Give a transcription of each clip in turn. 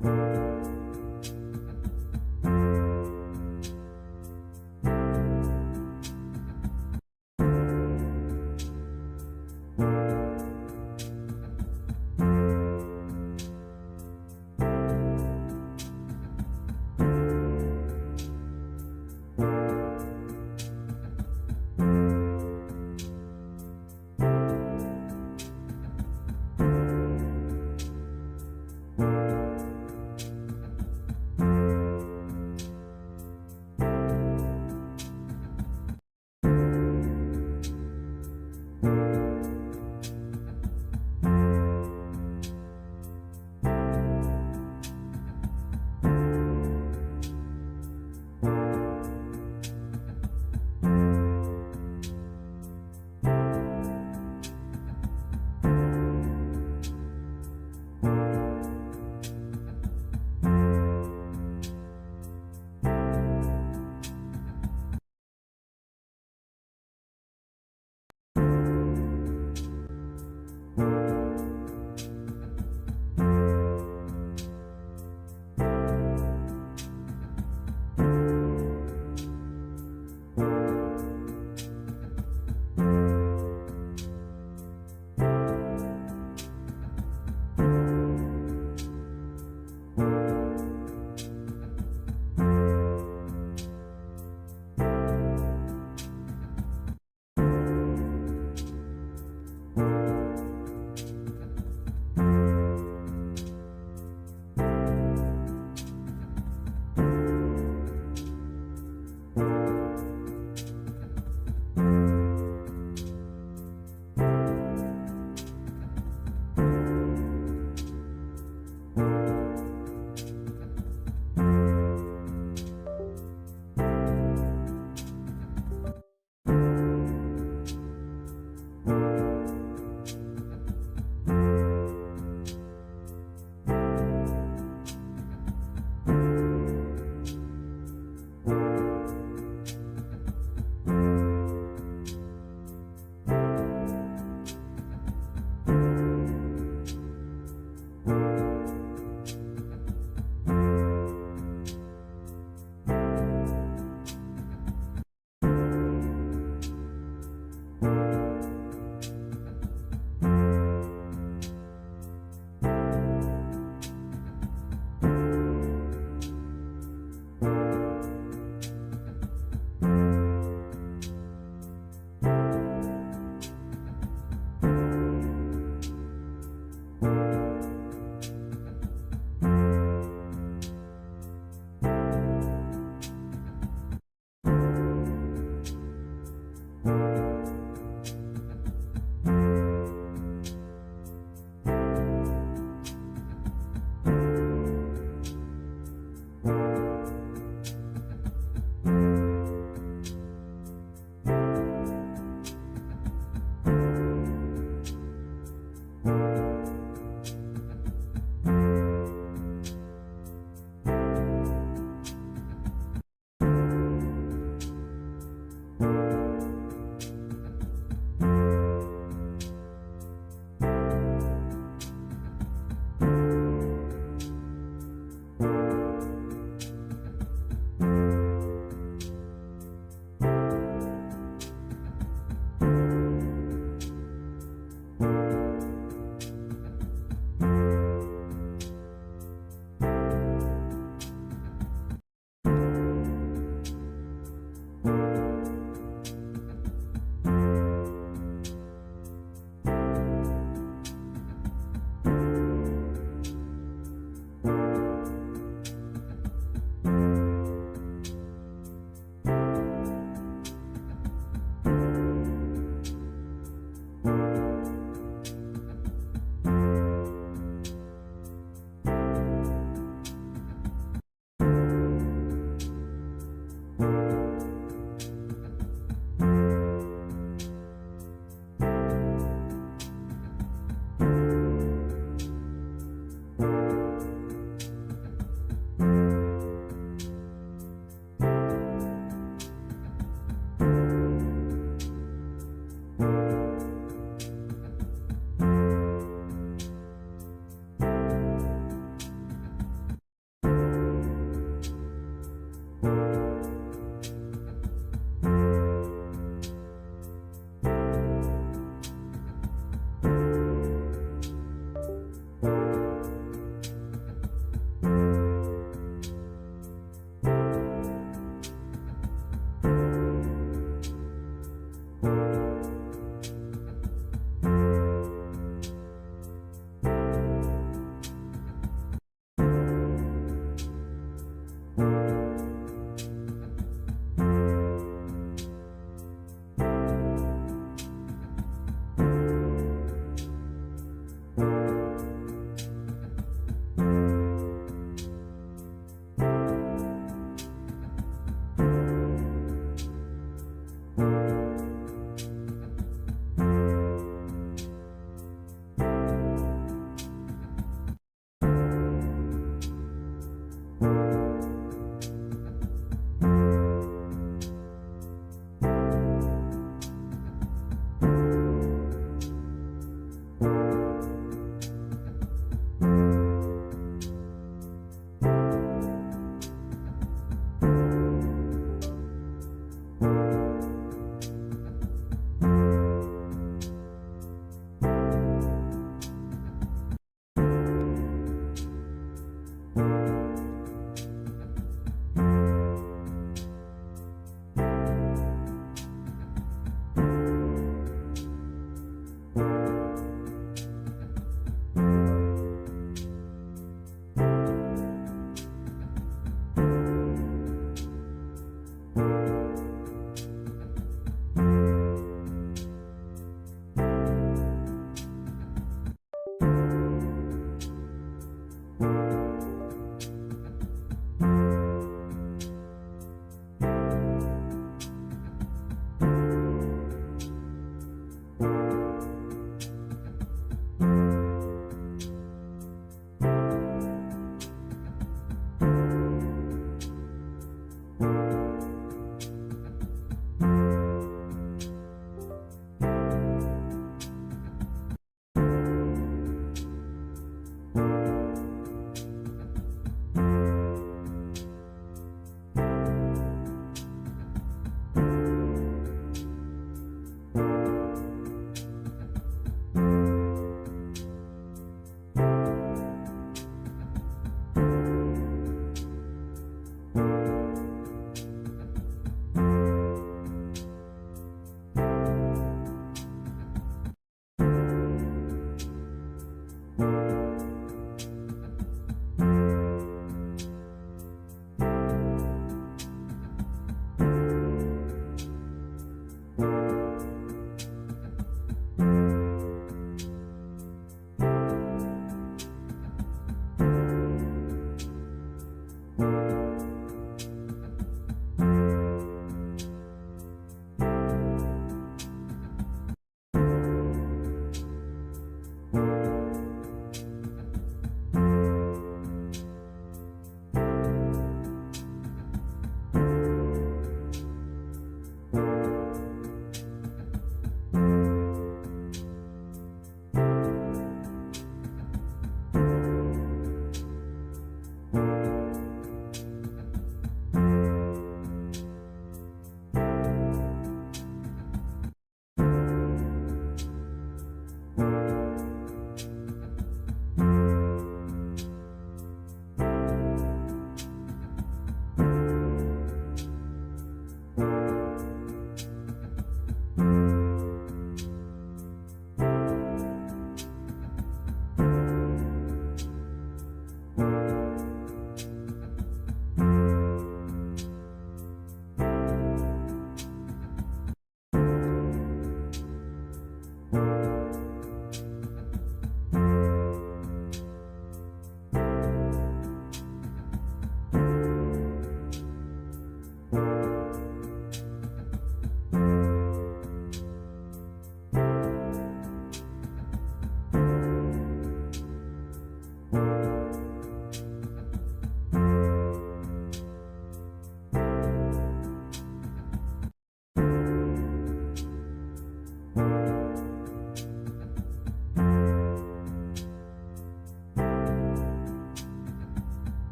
Thank you. Thank you. Thank you.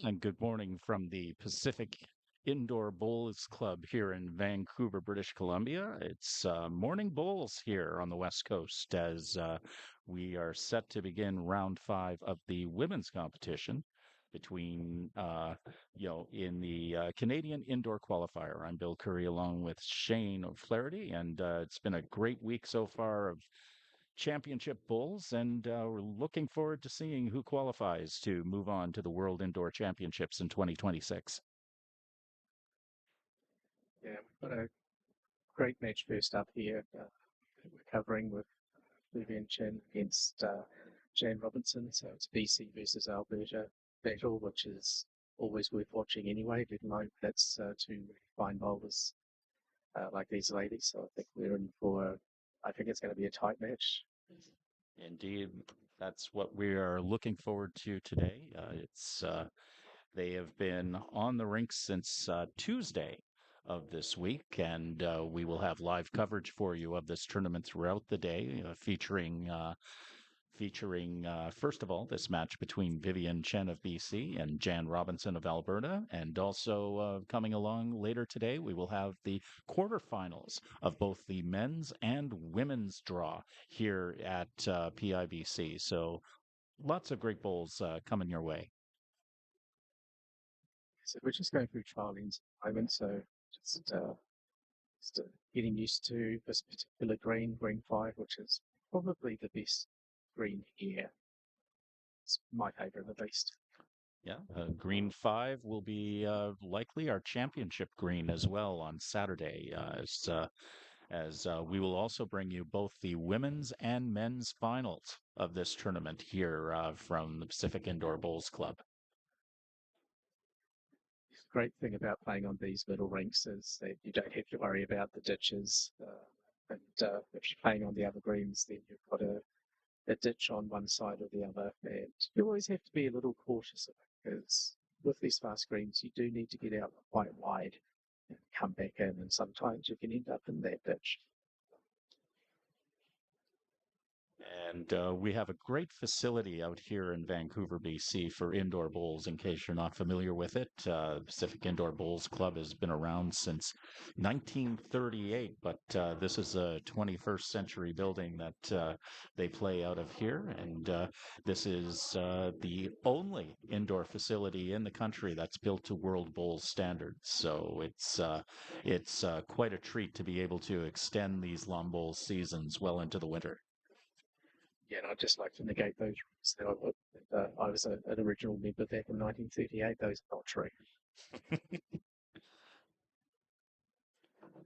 And good morning from the Pacific Indoor Bowls Club here in Vancouver, British Columbia. It's morning bowls here on the West Coast as we are set to begin round five of the women's competition between, in the Canadian Indoor Qualifier. I'm Bill Curry along with Shane O'Flaherty, and it's been a great week so far of championship bowls, and we're looking forward to seeing who qualifies to move on to the World Indoor Championships in 2026. Yeah, we've got a great match first up here that we're covering with Vivian Chen against Jan Robinson. So it's BC versus Alberta battle, which is always worth watching anyway, let alone that's two really fine bowlers like these ladies. So I think we're in for, I think it's going to be a tight match. Indeed, that's what we are looking forward to today. It's They have been on the rink since Tuesday of this week, and we will have live coverage for you of this tournament throughout the day, featuring first of all this match between Vivian Chen of BC and Jan Robinson of Alberta, and also coming along later today, we will have the quarterfinals of both the men's and women's draw here at PIBC. So lots of great bowls coming your way. So we're just going through trialings at the moment. So just, uh, just getting used to this particular green 5, which is probably the best green here. It's my favourite at least. Yeah, Green 5 will be likely our championship green as well on Saturday, as we will also bring you both the women's and men's finals of this tournament here from the Pacific Indoor Bowls Club. The great thing about playing on these middle rinks is that you don't have to worry about the ditches. And if you're playing on the other greens, then you've got a ditch on one side or the other. And you always have to be a little cautious of it because with these fast greens, you do need to get out quite wide and come back in. And sometimes you can end up in that ditch. And we have a great facility out here in Vancouver, BC for indoor bowls, in case you're not familiar with it. The Pacific Indoor Bowls Club has been around since 1938, but this is a 21st century building that they play out of here. And this is the only indoor facility in the country that's built to World Bowl standards. So it's quite a treat to be able to extend these long bowl seasons well into the winter. Yeah, and I'd just like to negate those rules that I put. I was an original member back in 1938. Those are not true.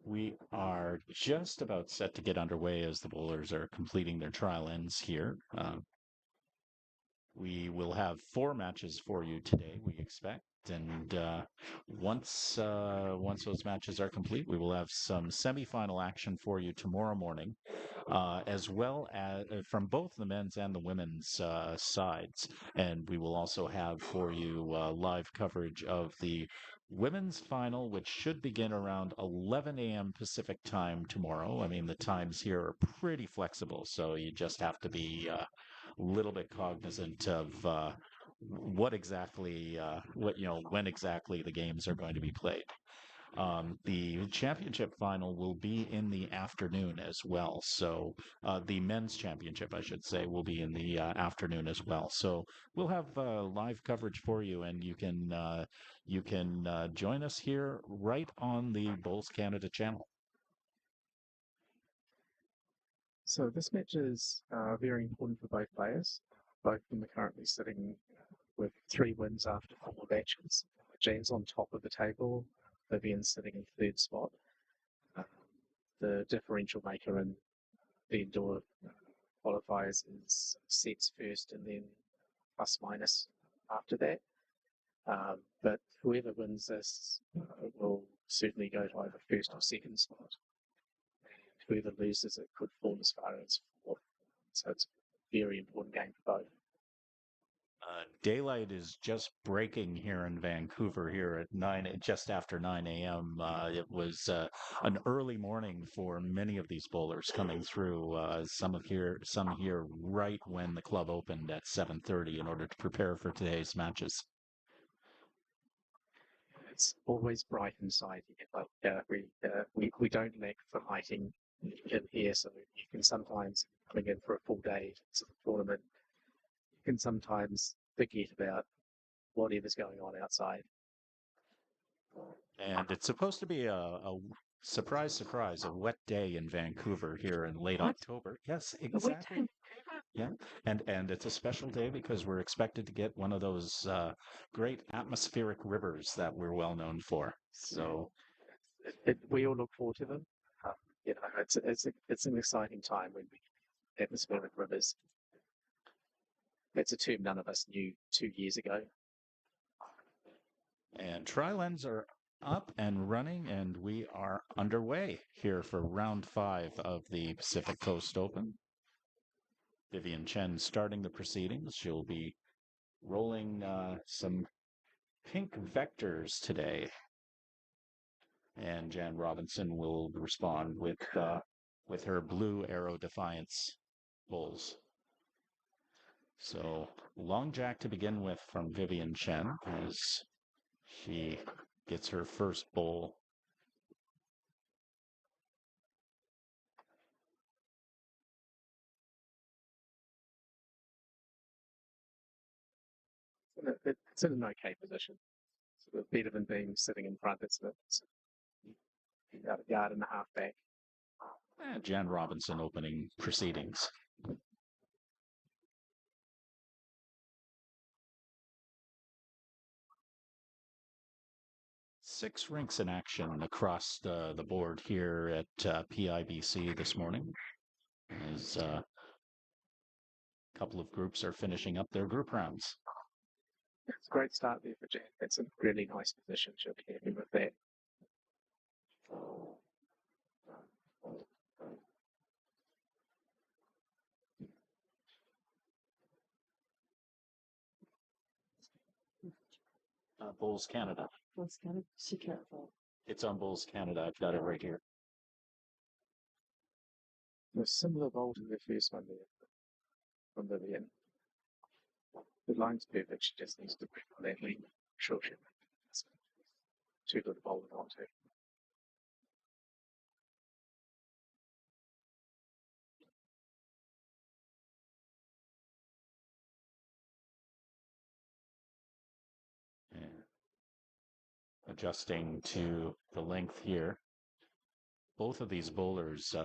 We are just about set to get underway as the bowlers are completing their trial ends here. We will have four matches for you today, we expect. And once those matches are complete, we will have some semifinal action for you tomorrow morning, as well as from both the men's and the women's sides. And we will also have for you live coverage of the women's final, which should begin around 11 a.m. Pacific time tomorrow. I mean, the times here are pretty flexible, so you just have to be little bit cognizant of when exactly the games are going to be played. The championship final will be in the afternoon as well. So the men's championship, I should say, will be in the afternoon as well. So we'll have live coverage for you, and you can join us here right on the Bowls Canada channel. So this match is very important for both players. Both of them are currently sitting with 3 wins after 4 matches. Jan's on top of the table. Vivian's sitting in third spot. Uh, the differential maker in the indoor qualifiers is sets first and then plus minus after that. But whoever wins this will certainly go to either first or second spot. And whoever loses it could fall as far as fourth. So it's a very important game for both. Daylight is just breaking here in Vancouver here at just after 9 a.m. It was an early morning for many of these bowlers coming through. Some here right when the club opened at 7:30 in order to prepare for today's matches. It's always bright inside here. We don't lack for lighting in here, so you can sometimes coming in for a full day to the tournament. You can sometimes forget about whatever's going on outside. And it's supposed to be a surprise, surprise, a wet day in Vancouver here in late October. Yes, exactly. Yeah, and it's a special day because we're expected to get one of those great atmospheric rivers that we're well known for. So We all look forward to them. It's an exciting time when we get atmospheric rivers. That's a term none of us knew 2 years ago. And tri-lens are up and running, and we are underway here for round 5 of the Pacific Coast Open. Vivian Chen starting the proceedings. She'll be rolling some pink vectors today. And Jan Robinson will respond with her blue Aero Defiance bowls. So long jack to begin with from Vivian Chen as she gets her first bowl. It's in an okay position. Sort of better than being sitting in front. It's about a yard and a half back. And Jan Robinson opening proceedings. Six rinks in action across the board here at PIBC this morning. As a couple of groups are finishing up their group rounds. It's a great start there for Jan. It's a really nice position. She'll be happy with that. Bulls Canada. Bulls Canada. She careful. It's on Bulls Canada. I've got it right here. A similar bowl to the first one there from Vivian. The line's perfect. She just needs to break on that lean. Sure, she'll make it. Too good a bowl to onto. Adjusting to the length here. Both of these bowlers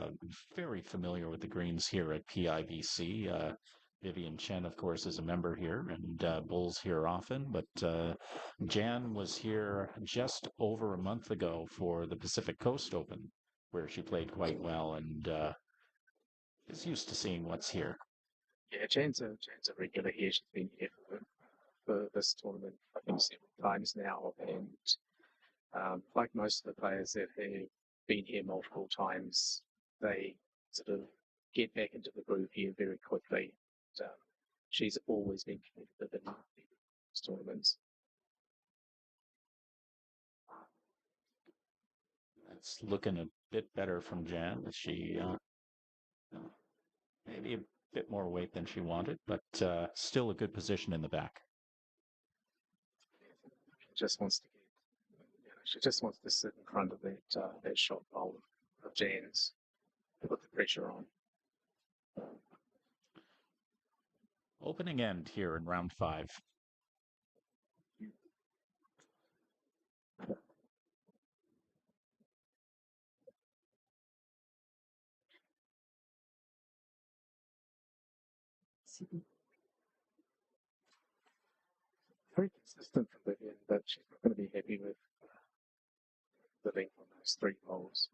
very familiar with the greens here at PIBC. Vivian Chen, of course, is a member here and bowls here often, but Jan was here just over a month ago for the Pacific Coast Open, where she played quite well and is used to seeing what's here. Yeah, Jan's a regular here. She's been here for this tournament, I think, several times now. And like most of the players that have been here multiple times, they sort of get back into the groove here very quickly. She's always been competitive in these tournaments. It's looking a bit better from Jan. She maybe a bit more weight than she wanted, but still a good position in the back. She just wants to sit in front of that shot bowl of Jan's, put the pressure on. Opening end here in round 5. Very consistent from Vivian, but she's not going to be happy with the length on those 3 bowls.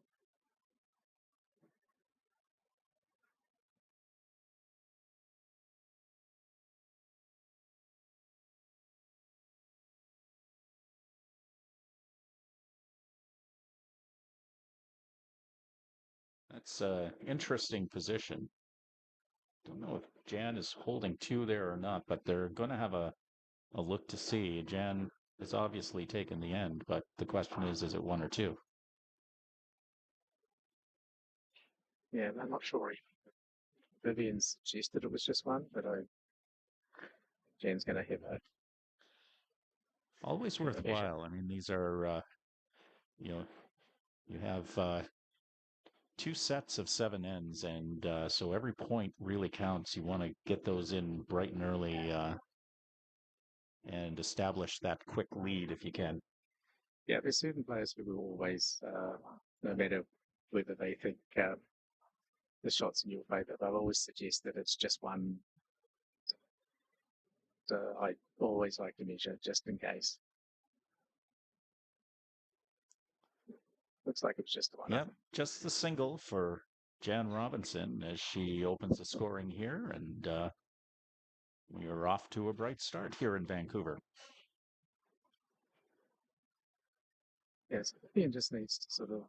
That's interesting position. Don't know if Jan is holding 2 there or not, but they're going to have a look to see. Jan has obviously taken the end, but the question is it 1 or 2? Yeah, I'm not sure. Vivian suggested it was just 1, but Jan's going to have Always in the measure. worthwhile. I mean, these are, you know, you have two sets of seven ends, and so every point really counts. You want to get those in bright and early and establish that quick lead if you can. Yeah, there's certain players who will always, no matter whether they think the shot's in your favour, they'll always suggest that it's just one. I always like to measure just in case. Looks like it was just the one. Yep, just the single for Jan Robinson as she opens the scoring here, and we are off to a bright start here in Vancouver. Yes, Vivian just needs to sort of,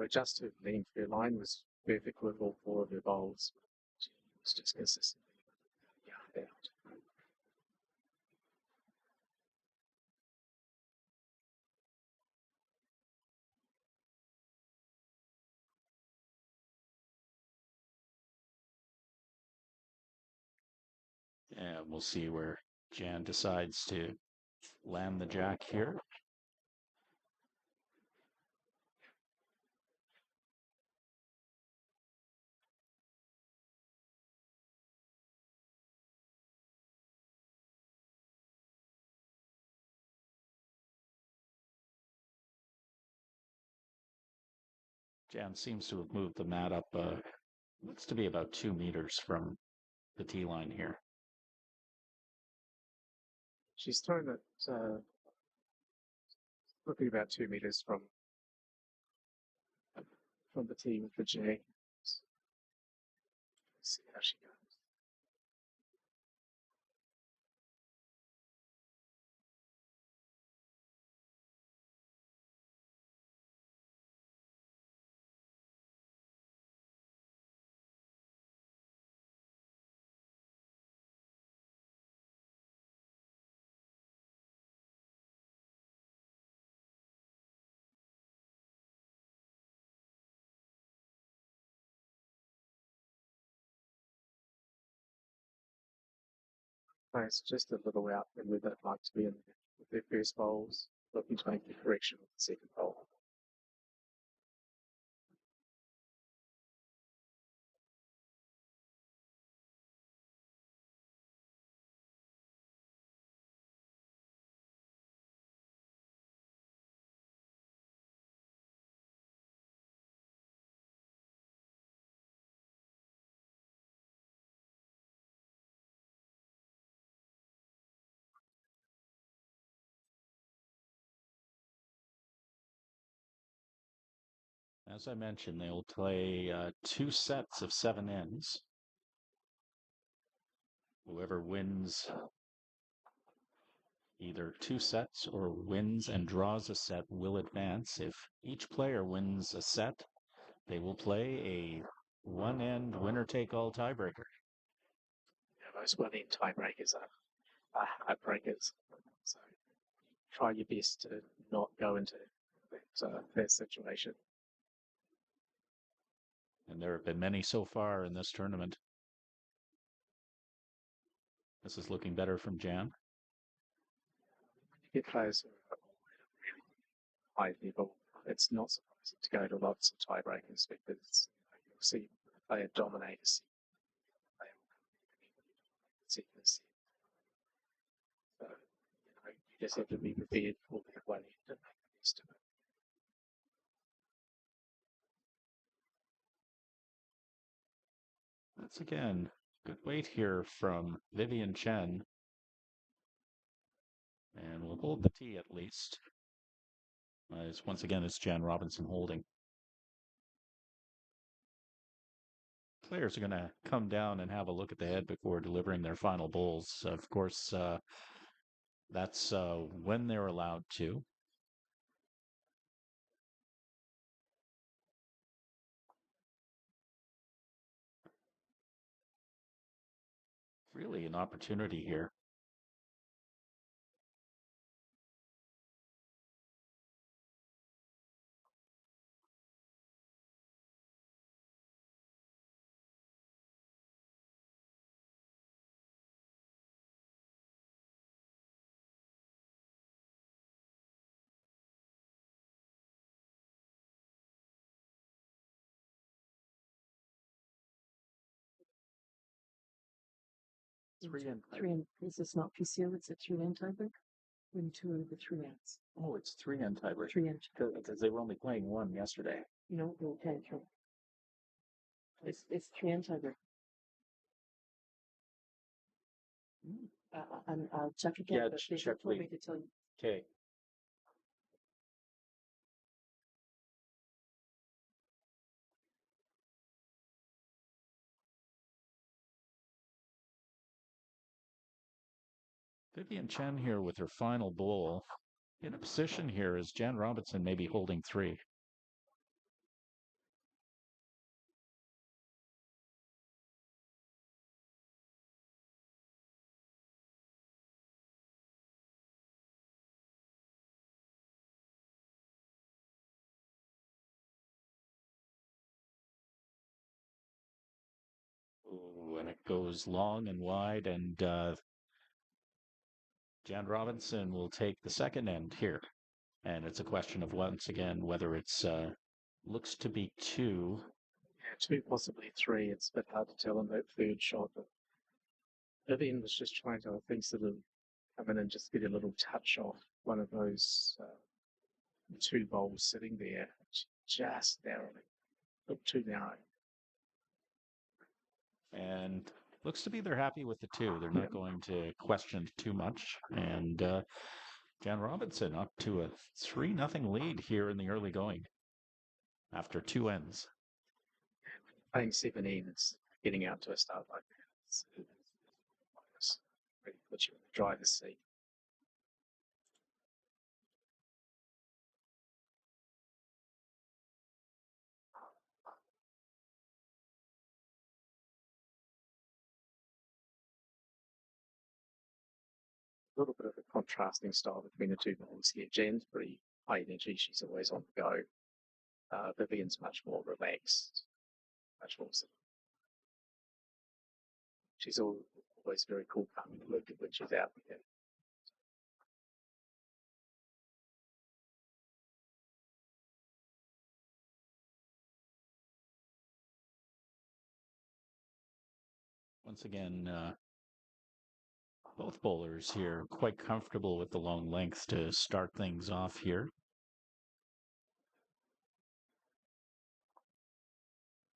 adjust her length. Her line was perfect with all four of her bowls. She was just consistently yard out. And we'll see where Jan decides to land the jack here. Jan seems to have moved the mat up, looks to be about 2 meters from the tee line here. She's thrown it looking about 2 meters from the tee with the J. Let's see how she goes. Nice, just a little out and where they'd like to be in with their first bowls, looking to make the correction with the second bowl. As I mentioned, they'll play two sets of seven ends. Whoever wins either two sets or wins and draws a set will advance. If each player wins a set, they will play a one-end winner-take-all tiebreaker. Yeah, those one-end tiebreakers are heartbreakers. So try your best to not go into that situation. And there have been many so far in this tournament. This is looking better from Jan. You get players who are really high level, it's not surprising to go to lots of tiebreakers because you'll see a player dominate a set. Player will set the set. So, you just have to be prepared for that one end and make the best of it. That's again good weight here from Vivian Chen. And we'll hold the tee at least. Once again, it's Jan Robinson holding. Players are going to come down and have a look at the head before delivering their final bowls. Of course, that's when they're allowed to. Really an opportunity here. Three and Is this not PCO? It's a 3-end tiebreak? Win 2 of the 3 ends. Oh, it's 3-end tiebreak. 3-end. Because they were only playing one yesterday. No, okay. It's 3-end tiebreak. I'll check again. Yeah, but they check, told me please. to tell you. Okay. Vivian Chen here with her final bowl. In a position here is Jan Robinson maybe holding 3. Ooh, and it goes long and wide, and Jan Robinson will take the second end here. And it's a question of, once again, whether it's looks to be 2. Yeah, 2, possibly 3. It's a bit hard to tell on that third shot. But Vivian was just trying to, I think, sort of come in and just get a little touch off one of those 2 bowls sitting there, just narrowly, looked too narrow. And looks to be they're happy with the 2. They're not going to question too much. And Jan Robinson up to a 3-0 lead here in the early going after 2 ends. Playing 7 ends, getting out to a start like that, it's really puts you in the driver's seat. A little bit of a contrasting style between the 2 bowlers here. Jan's pretty high energy, she's always on the go. Vivian's much more relaxed, much more sort of, she's always very cool, calm, and collected when she's out there. Once again, both bowlers here quite comfortable with the long length to start things off here.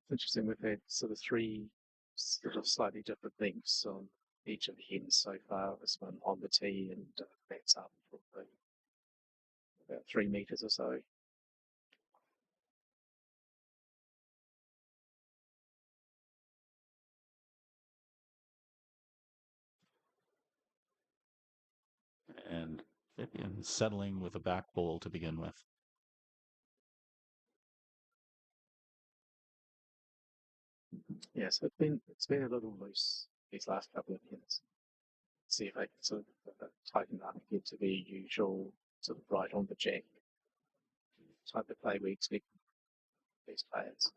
It's interesting, we've had sort of 3 sort of slightly different lengths on each of the ends so far. This one on the tee, and that's up probably about 3 meters or so. And Vivian settling with a back bowl to begin with. Yeah, so it's been a little loose these last couple of years. See if I can sort of tighten up and get to the usual sort of right on the jack type of play we expect these players.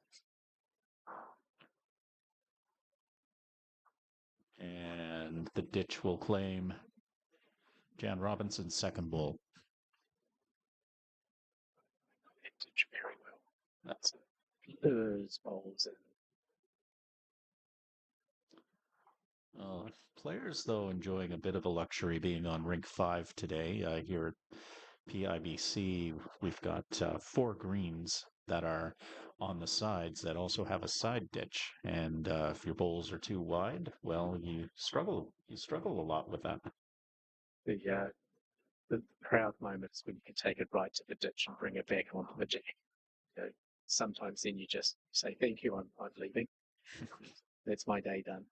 And the ditch will claim Jan Robinson's second bowl. It did very well. That's those bowls and Players, though, enjoying a bit of a luxury being on rink 5 today. Here at PIBC, we've got 4 greens that are on the sides that also have a side ditch. And if your bowls are too wide, well, you struggle. You struggle a lot with that. the proud moments when you can take it right to the ditch and bring it back onto the jack. You know, sometimes then you just say, thank you, I'm leaving. That's my day done.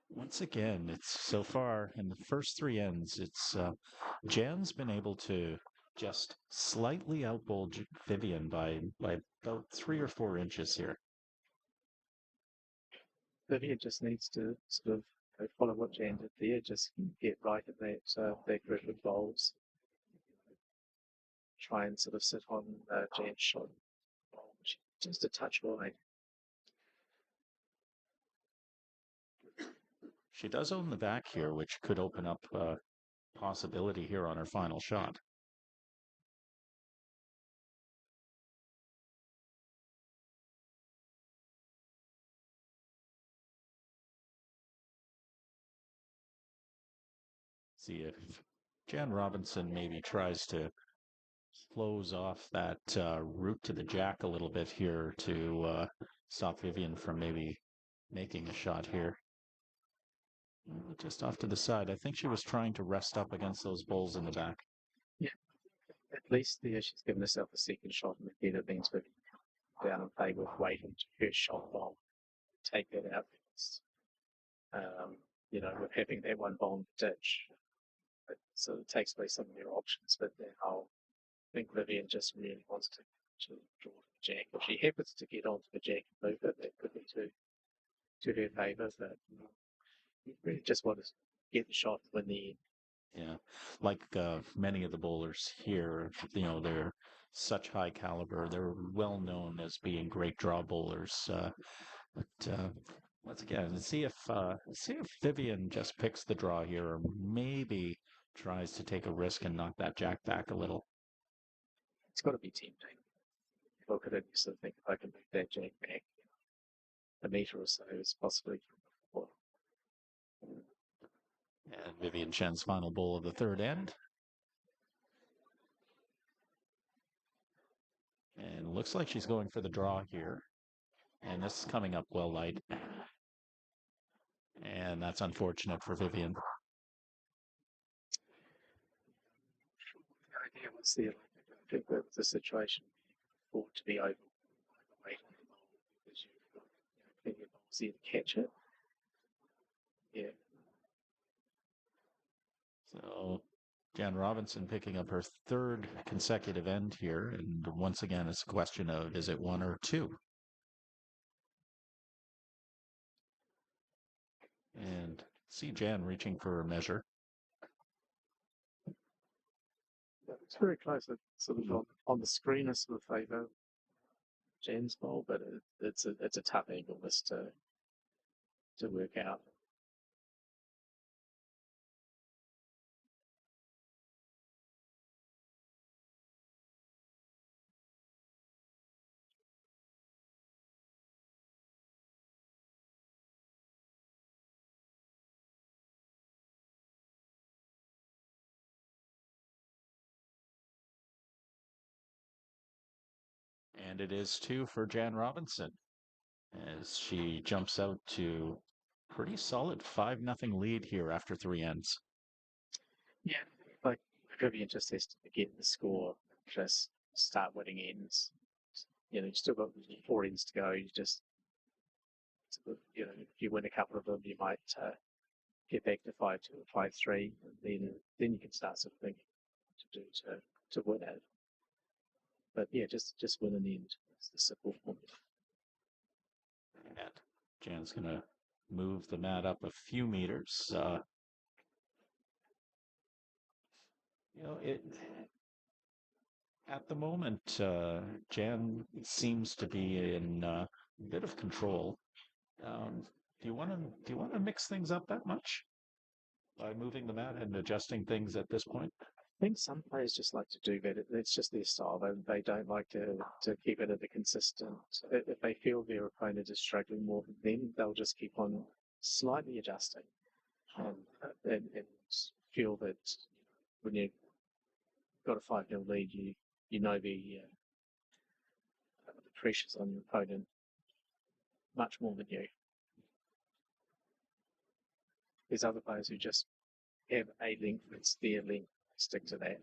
Once again, it's so far in the first 3 ends, it's Jan's been able to just slightly outbowl Vivian by about 3 or 4 inches here. Vivian just needs to sort of follow what Jan did there, just get right in that grid of bowls. Try and sort of sit on Jan's shot just a touch wide. She does own the back here, which could open up a possibility here on her final shot. See if Jan Robinson maybe tries to close off that route to the jack a little bit here to stop Vivian from maybe making a shot here. Just off to the side. I think she was trying to rest up against those bulls in the back. Yeah, at least there she's given herself a second shot in the head. It means Vivian down and play with waiting to her shot bomb, take that out. With having that one bomb ditch, it sort of takes away some of their options. But then I think Vivian just really wants to draw the jack. If she happens to get onto the jack and move it, that could be to her favour. But you really just want to get the shot when the Yeah, like many of the bowlers here, they're such high caliber. They're well known as being great draw bowlers. But once again, let's see if Vivian just picks the draw here, or maybe tries to take a risk and knock that jack back a little. it's got to be tempting. Look at it, you sort of think if I can move that jack back a metre or so, it's possibly well, And Vivian Chen's final bowl of the third end. And looks like she's going for the draw here. And this is coming up well light. And that's unfortunate for Vivian. the idea was there. I think that the situation ought to be overweight on the ball because you've got plenty of balls there to catch it. Yeah. So Jan Robinson picking up her third consecutive end here. And once again, it's a question of is it one or two? And see Jan reaching for a measure. It's very close. It's sort of on the screen, I sort of favour Jan's bowl, but it's a tough angle this to work out. And it is two for Jan Robinson as she jumps out to pretty solid 5-0 lead here after three ends. Yeah, like Vivian just has to get the score, just start winning ends. You still got 4 ends to go. You just, if you win a couple of them, you might get back to 5-2 or 5-3, and then you can start sort of thinking to do to win it. But yeah, just win an end. It's the simple formula. And Jan's going to move the mat up a few meters. It at the moment, Jan seems to be in a bit of control. Do you want to mix things up that much by moving the mat and adjusting things at this point? I think some players just like to do that. It's just their style. They don't like to keep it at a consistent. If they feel their opponent is struggling more than them, they'll just keep on slightly adjusting and feel that when you've got a 5-0 lead, you know the pressures on your opponent much more than you. There's other players who just have a length, it's their length, stick to that.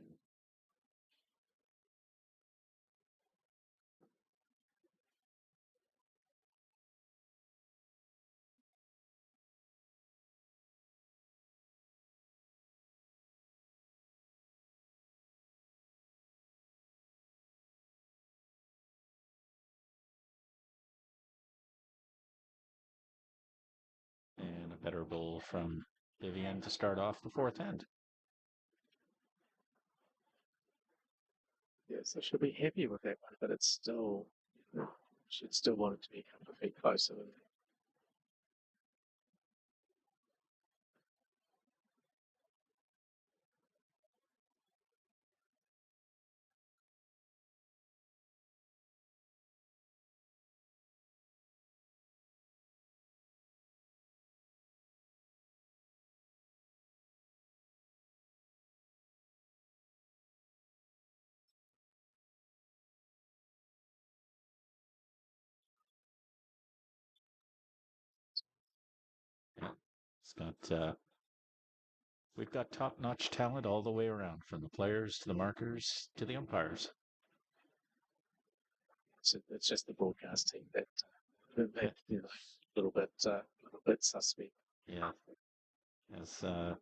And a better bowl from Vivian to start off the fourth end. Yeah, so she'll be happy with that one, but it's still, she'd still want it to be a couple of feet closer than that. It's got we've got top-notch talent all the way around, from the players to the markers to the umpires. It's just the broadcast team that little bit suspect. Yeah, as yeah,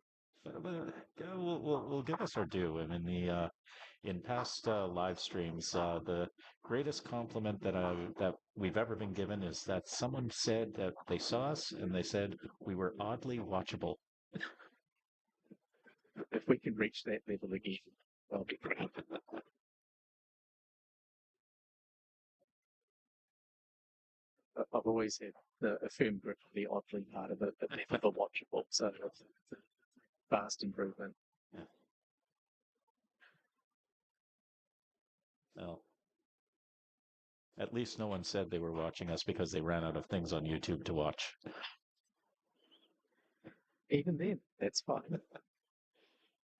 we'll give us our due. I mean, the in past live streams, the greatest compliment that we've ever been given is that someone said that they saw us and they said we were oddly watchable. If we can reach that level again, I'll be proud. I've always had a firm grip on the oddly part of it, but never the watchable. So it's a vast improvement. Yeah. Well, at least no one said they were watching us because they ran out of things on YouTube to watch. Even then, that's fine.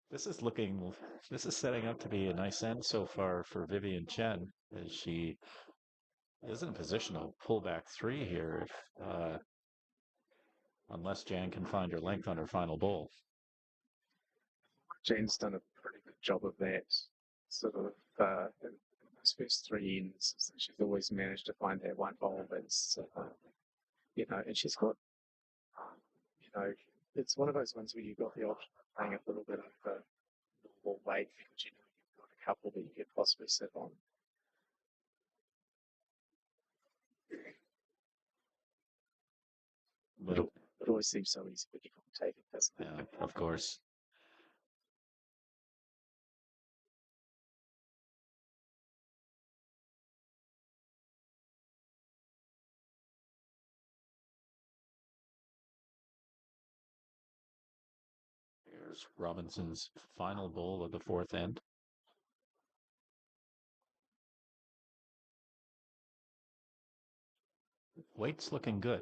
This is looking, this is setting up to be a nice end so far for Vivian Chen, as she is in a position to pull back three here, if, unless Jan can find her length on her final bowl. Jane's done a pretty good job of that. Sort of in those first three ends, so she's always managed to find that one bowl that's, and she's got, it's one of those ones where you've got the option of playing a little bit over normal weight because you've got a couple that you could possibly sit on. But, It always seems so easy when you commentate it, doesn't it? yeah, of course. Here's Robinson's final bowl of the fourth end. Weight's looking good.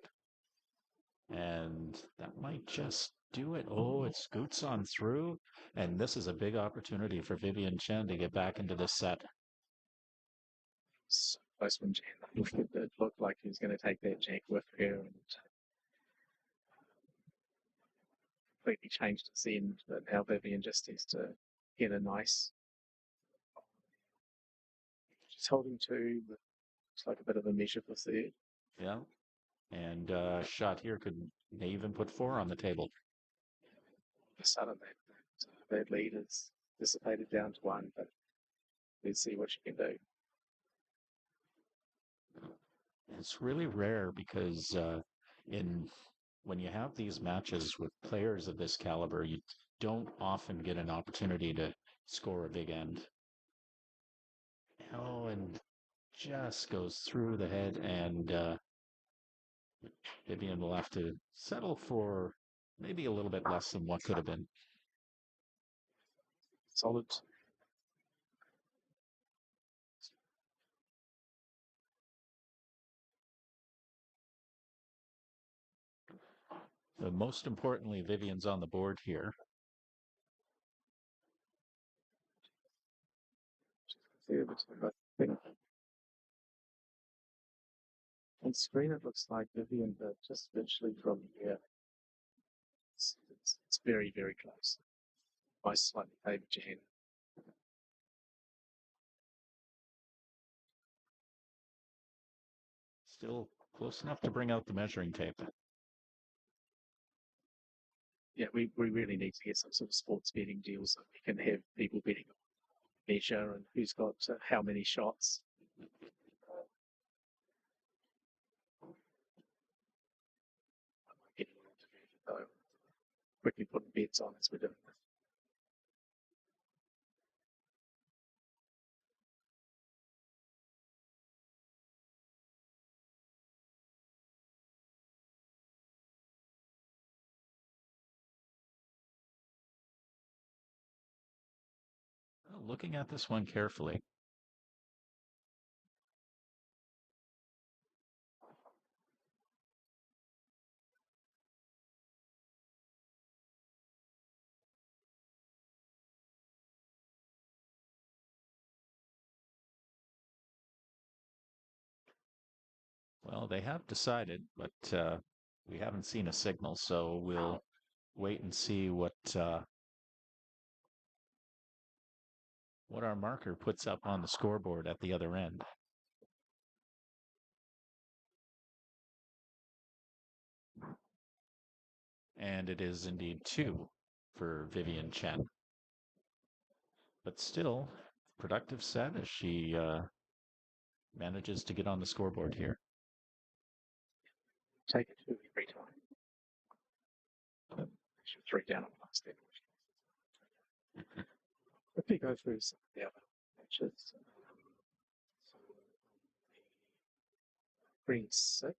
And that might just do it. Oh, it scoots on through. And this is a big opportunity for Vivian Chen to get back into this set. So close when Jan it looked like he was going to take that jack with her and completely changed its end. But now Vivian just has to get a nice. She's holding two. Looks like a bit of a measure for third. Yeah. And shot here could may even put four on the table. All of a sudden, that lead is dissipated down to one, but let's see what she can do. It's really rare because when you have these matches with players of this caliber, you don't often get an opportunity to score a big end. Oh, and just goes through the head, and Vivian will have to settle for maybe a little bit less than what could have been. Solid. But most importantly, Vivian's on the board here. I think on screen it looks like Vivian, but just virtually from here, it's very, very close. I slightly favor Jan. Still close enough to bring out the measuring tape. Yeah, we really need to get some sort of sports betting deal so we can have people betting on measure and who's got how many shots. Though. Quickly putting bets on as we're doing this. Looking at this one carefully. Well, they have decided, but we haven't seen a signal, so we'll wait and see what our marker puts up on the scoreboard at the other end. And it is indeed 2 for Vivian Chen. But still, productive set as she manages to get on the scoreboard here. Take it 2 every time. She's 3 down on the last end. If we go through some of the other matches, green 6,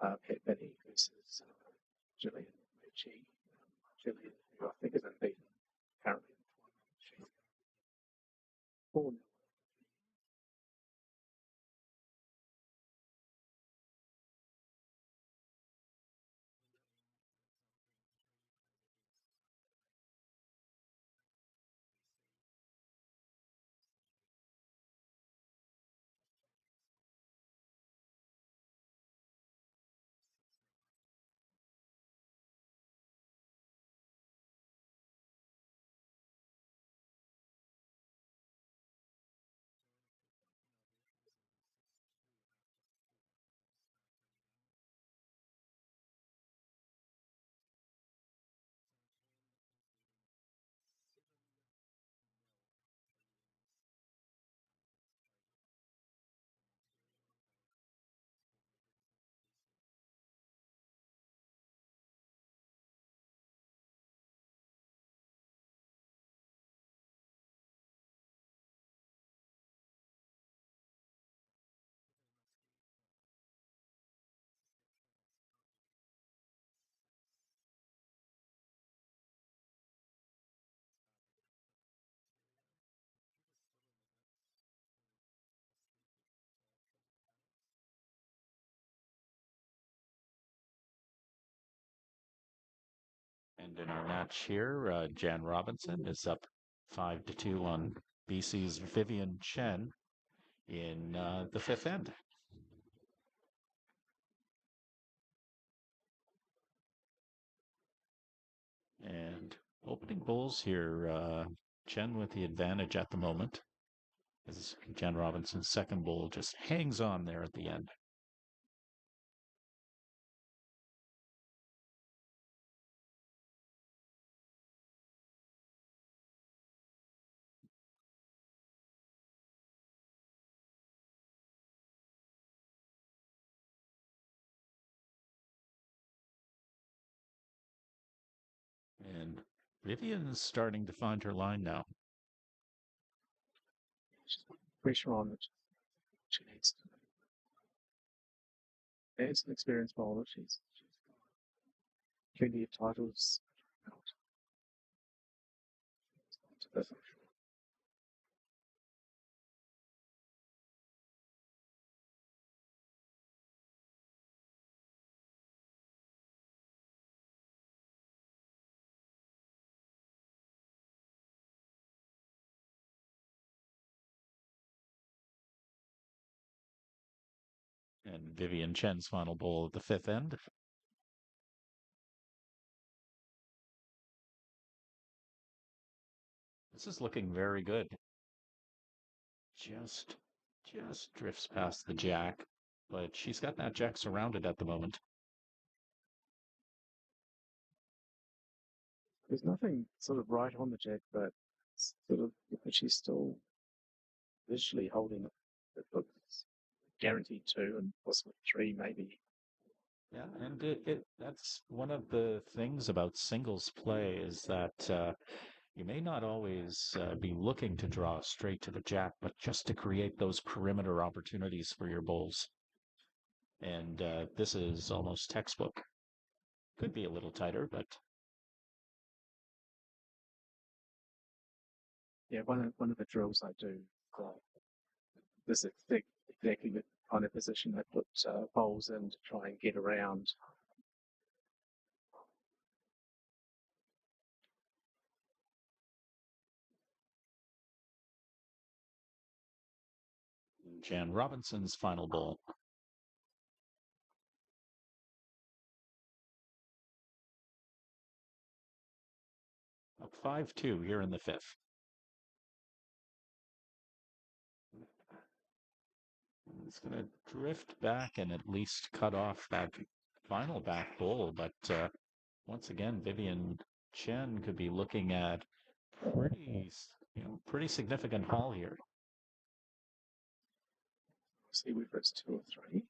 Pet Benny versus Gillian Mucci. Gillian, who I think is unbeaten currently in the tournament. She's 4-0. And in our match here, Jan Robinson is up 5-2 on BC's Vivian Chen in the 5th end. And opening bowls here, Chen with the advantage at the moment. As Jan Robinson's second bowl just hangs on there at the end. And Vivian's starting to find her line now. She's put pressure on that she needs to. It's an experienced bowler. She's got plenty of titles out. To this, I'm sure. And Vivian Chen's final bowl of the 5th end. This is looking very good. Just drifts past the jack, but she's got that jack surrounded at the moment. There's nothing sort of right on the jack, but sort of she's still visually holding it. It looks guaranteed 2 and possibly 3 maybe. Yeah, and that's one of the things about singles play is that you may not always be looking to draw straight to the jack, but just to create those perimeter opportunities for your bowls. And this is almost textbook. Could be a little tighter, but Yeah, one of the drills I do, this is exactly the kind of position I put bowls in to try and get around. Jan Robinson's final bowl. 5-2 here in the fifth. It's going to drift back and at least cut off that final back bowl, but once again, Vivian Chen could be looking at pretty significant haul here. See whether it's 2 or 3.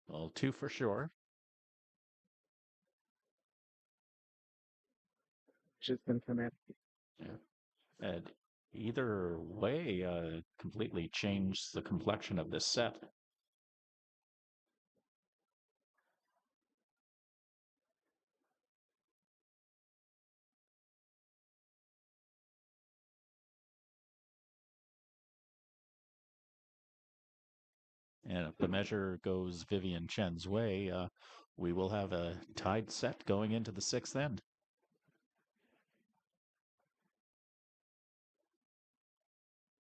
Well, 2 for sure. She's going to come out. Yeah. And either way, completely changed the complexion of this set. And if the measure goes Vivian Chen's way, we will have a tied set going into the sixth end.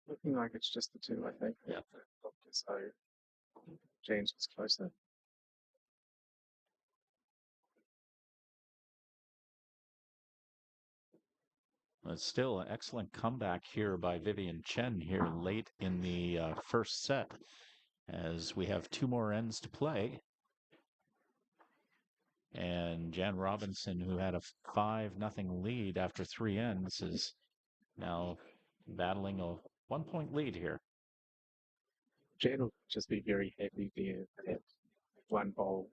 Looking like it's just the 2, I think. Yeah. So James was closer. It's still an excellent comeback here by Vivian Chen here late in the first set, as we have 2 more ends to play. And Jan Robinson, who had a 5-0 lead after 3 ends, is now battling a 1-point lead here. Jan will just be very happy there that one bowl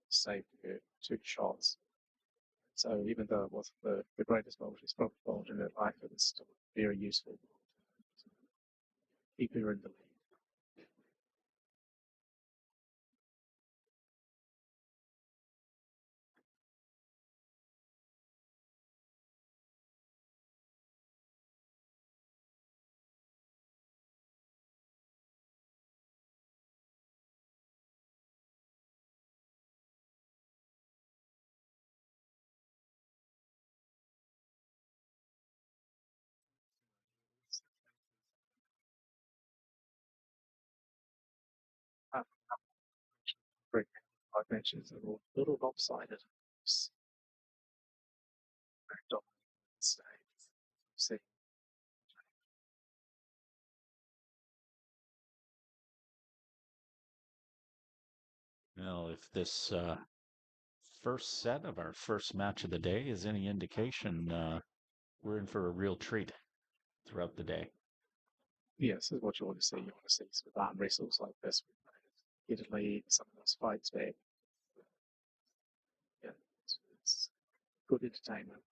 saved her 2 shots. So even though it wasn't the greatest bowl she's probably bowled in her life, it was still very useful to keep her in the lead. Uh, Great 5 matches are all a little lopsided. Backed on the stage. See. Well, if this first set of our first match of the day is any indication, we're in for a real treat throughout the day. Yeah, this is what you want to see. You want to see sort of arm wrestles like this. Get a lead, some of those fights back. Yeah, it's good entertainment.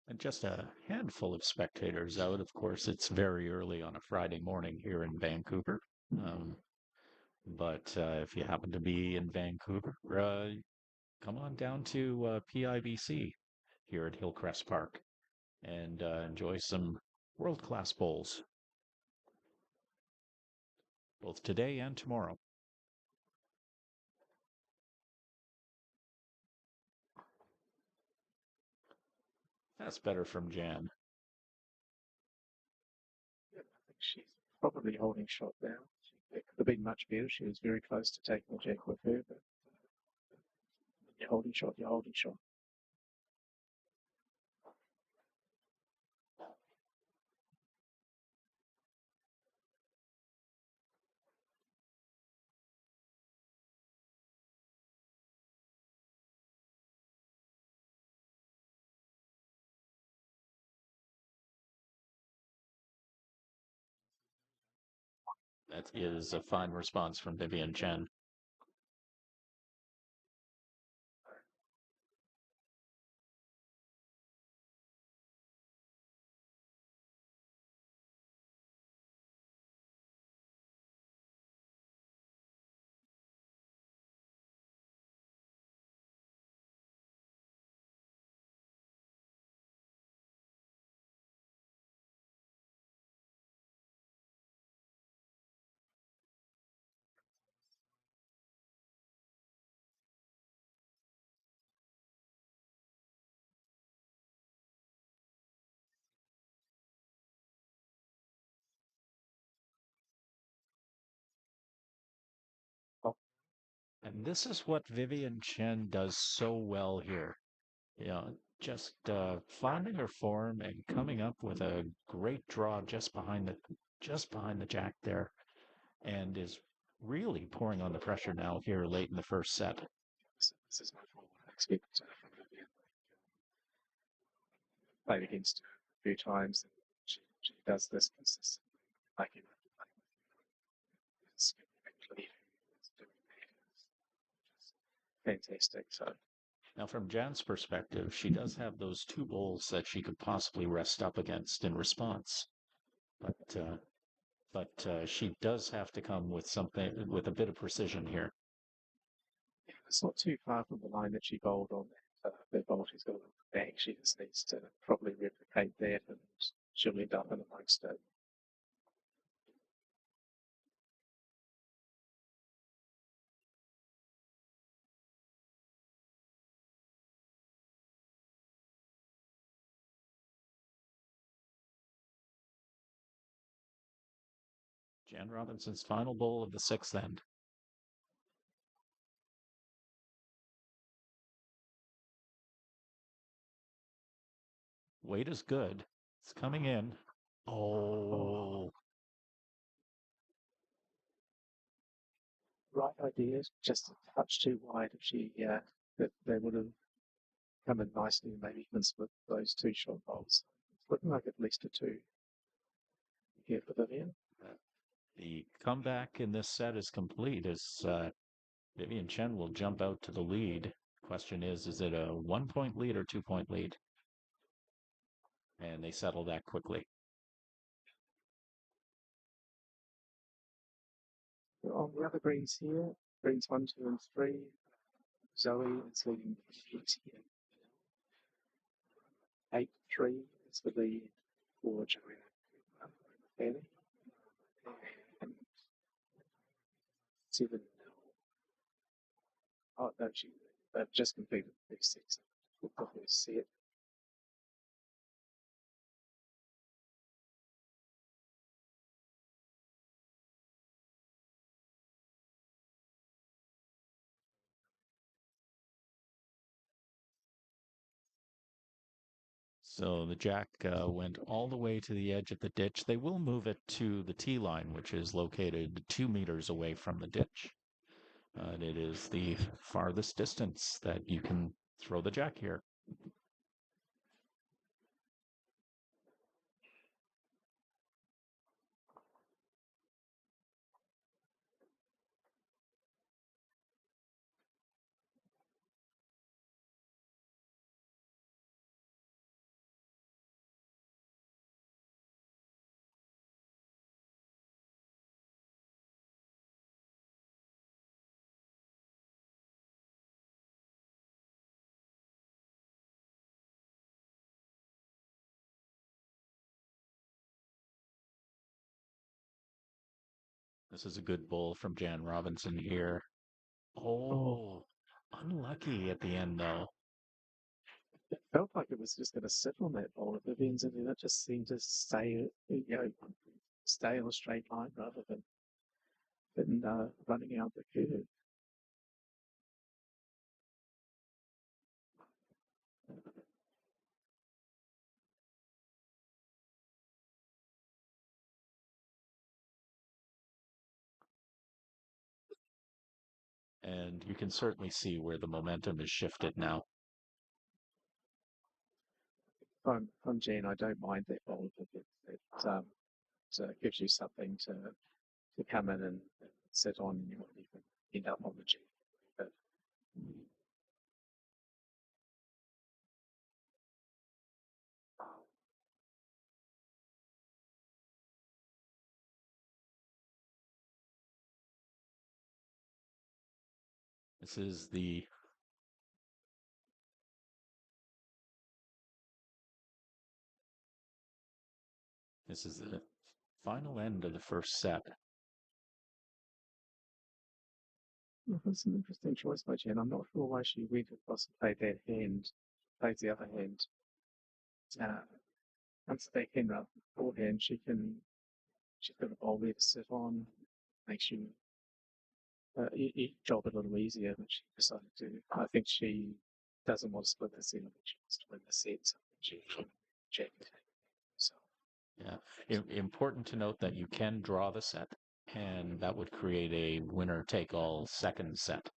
And just a handful of spectators out. Of course, it's very early on a Friday morning here in Vancouver. But if you happen to be in Vancouver, come on down to PIBC here at Hillcrest Park and enjoy some world-class bowls, both today and tomorrow. That's better from Jan. Yeah, I think she's probably holding shot now. It could have been much better. She was very close to taking the jack with her, but you're holding shot, you're holding shot. That is a fine response from Vivian Chen. And this is what Vivian Chen does so well here. You know, just finding her form and coming up with a great draw just behind the jack there, and is really pouring on the pressure now here late in the first set. This is much more what I expect from Vivian. Played against her a few times, and she does this consistently. Like you know, playing with is lead who's doing that is just fantastic. So Now, from Jan's perspective, she does have those two bowls that she could possibly rest up against in response, but she does have to come with something with a bit of precision here. yeah, it's not too far from the line that she bowled on that bowl she's got on the back. She just needs to probably replicate that, and she'll end up in amongst it. Jan Robinson's final bowl of the sixth end. Weight is good. It's coming in. Oh, Right idea, just a touch too wide. If she, that they would have come in nicely and maybe even split those two short bowls. It's looking like at least a two here for Vivian. the comeback in this set is complete as Vivian Chen will jump out to the lead. Question is it a 1 point lead or 2 point lead? And they settle that quickly. On the other greens here, greens 1, 2, and 3, Zoe is leading 8-3 is the lead for Joanna Fanny. And 7. Oh, no, they've just completed the first set. The first set. So the jack went all the way to the edge of the ditch. They will move it to the tee line, which is located 2 meters away from the ditch. And it is the farthest distance that you can throw the jack here. This is a good bowl from Jan Robinson here. Oh, unlucky at the end, though. It felt like it was just going to sit on that bowl of Vivian's, and then it just seemed to stay, stay on a straight line rather than running out the curve. And you can certainly see where the momentum is shifted now. From Jan, I don't mind that bowl of Vivian's. It gives you something to come in and sit on, and you might even end up on the G. But This is the final end of the first set. that's an interesting choice by Jan. I'm not sure why she went across and played that hand, plays the other hand. Once the backhand rather than forehand, she's got a bowl there to sit on, makes you job a little easier, but she decided to. I think she doesn't want to split the set. She wants to win the set. So she Jack. So Yeah. Important to note that you can draw the set, and that would create a winner take all second set.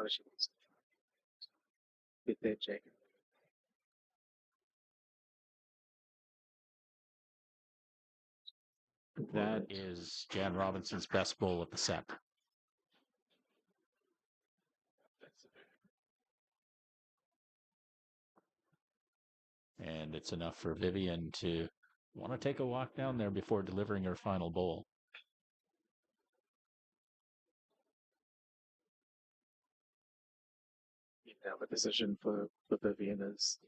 either she wants to get that Jack. That is Jan Robinson's best bowl of the set. And it's enough for Vivian to want to take a walk down there before delivering her final bowl. Now the decision for Vivian is,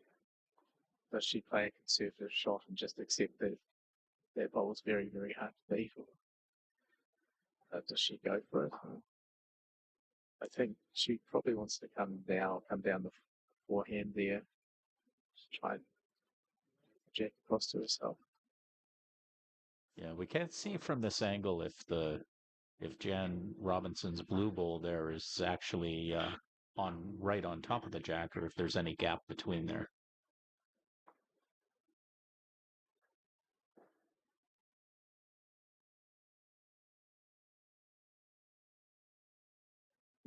does she play a conservative shot and just accept that that bowl is very, very hard to beat, or does she go for it? I think she probably wants to come down the forehand there, try and jack across to herself. Yeah, we can't see from this angle if Jan Robinson's blue bowl there is actually right on top of the jack, or if there's any gap between there.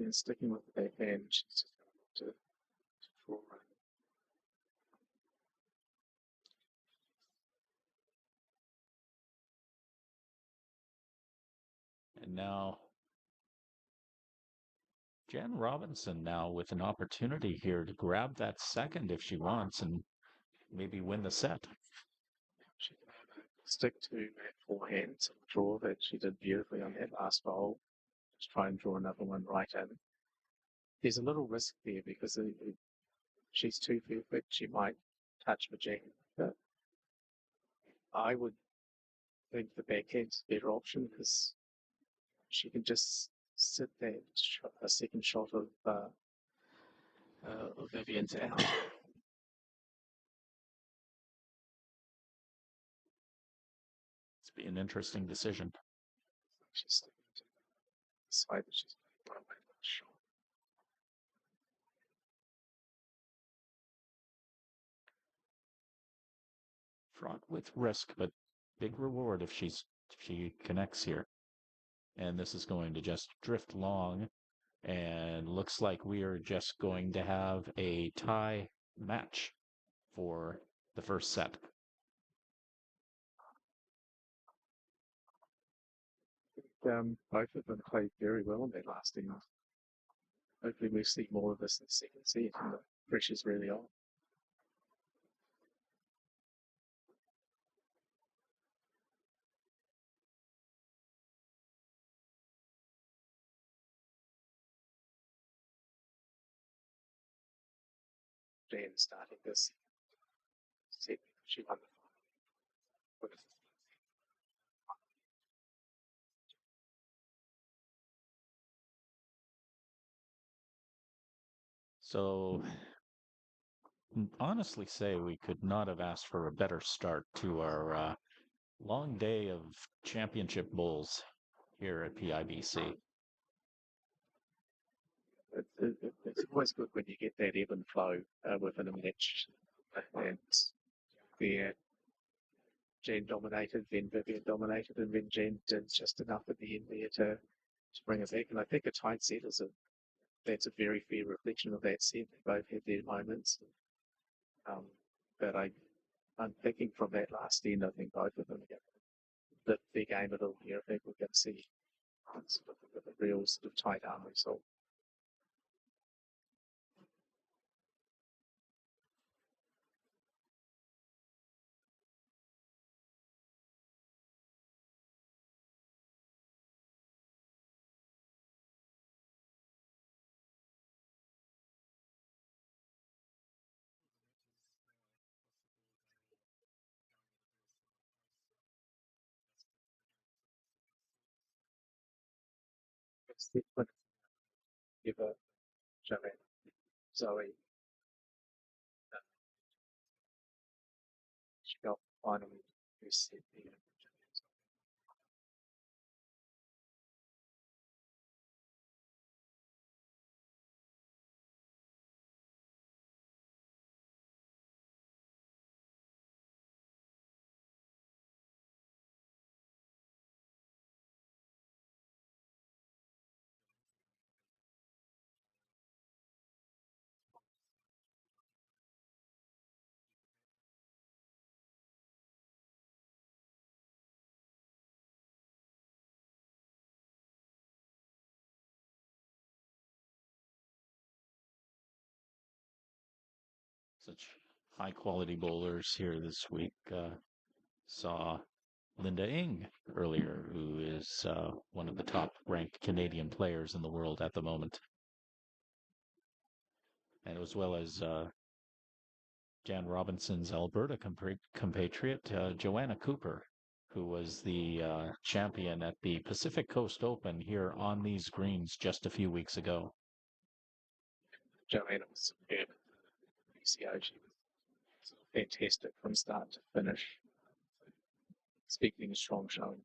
And sticking with the backhand, she's just going to draw it. And now Jan Robinson now with an opportunity here to grab that second if she wants and maybe win the set. She can stick to that forehand draw that she did beautifully on that last bowl. Just try and draw another one right in. There's a little risk there because if she's too perfect, she might touch the jack. But I would think the backhand's a better option because she can just sit there, a second shot of Vivian's out. It's be an interesting decision. She's sticking to the side that she's playing away that shot. Fraught with risk, but big reward if she connects here. And this is going to just drift long, and looks like we are just going to have a tie match for the first set. Both of them played very well in that last end. Hopefully we see more of this in the second set and the pressure's really on. Jan starting this set, she won the final. So honestly say we could not have asked for a better start to our long day of championship bowls here at PIBC. It's always good when you get that ebb and flow within a match. And there, Jan dominated, then Vivian dominated, and then Jan did just enough at the end there to bring it back. And I think a tight set that's a very fair reflection of that set. They both had their moments. But I'm thinking from that last end, I think both of them are going to lift their game a little here. I think we're going to see sort of a real sort of tight arm result. Stephen, Eva, Joanne, Zoe, she got finally received the Such high quality bowlers here this week. Saw Linda Ng earlier, who is one of the top ranked Canadian players in the world at the moment, and as well as Jan Robinson's Alberta compatriot, Joanna Cooper, who was the champion at the Pacific Coast Open here on these greens just a few weeks ago. Joanne was superb. PCO, she was fantastic from start to finish. Speaking a strong showing.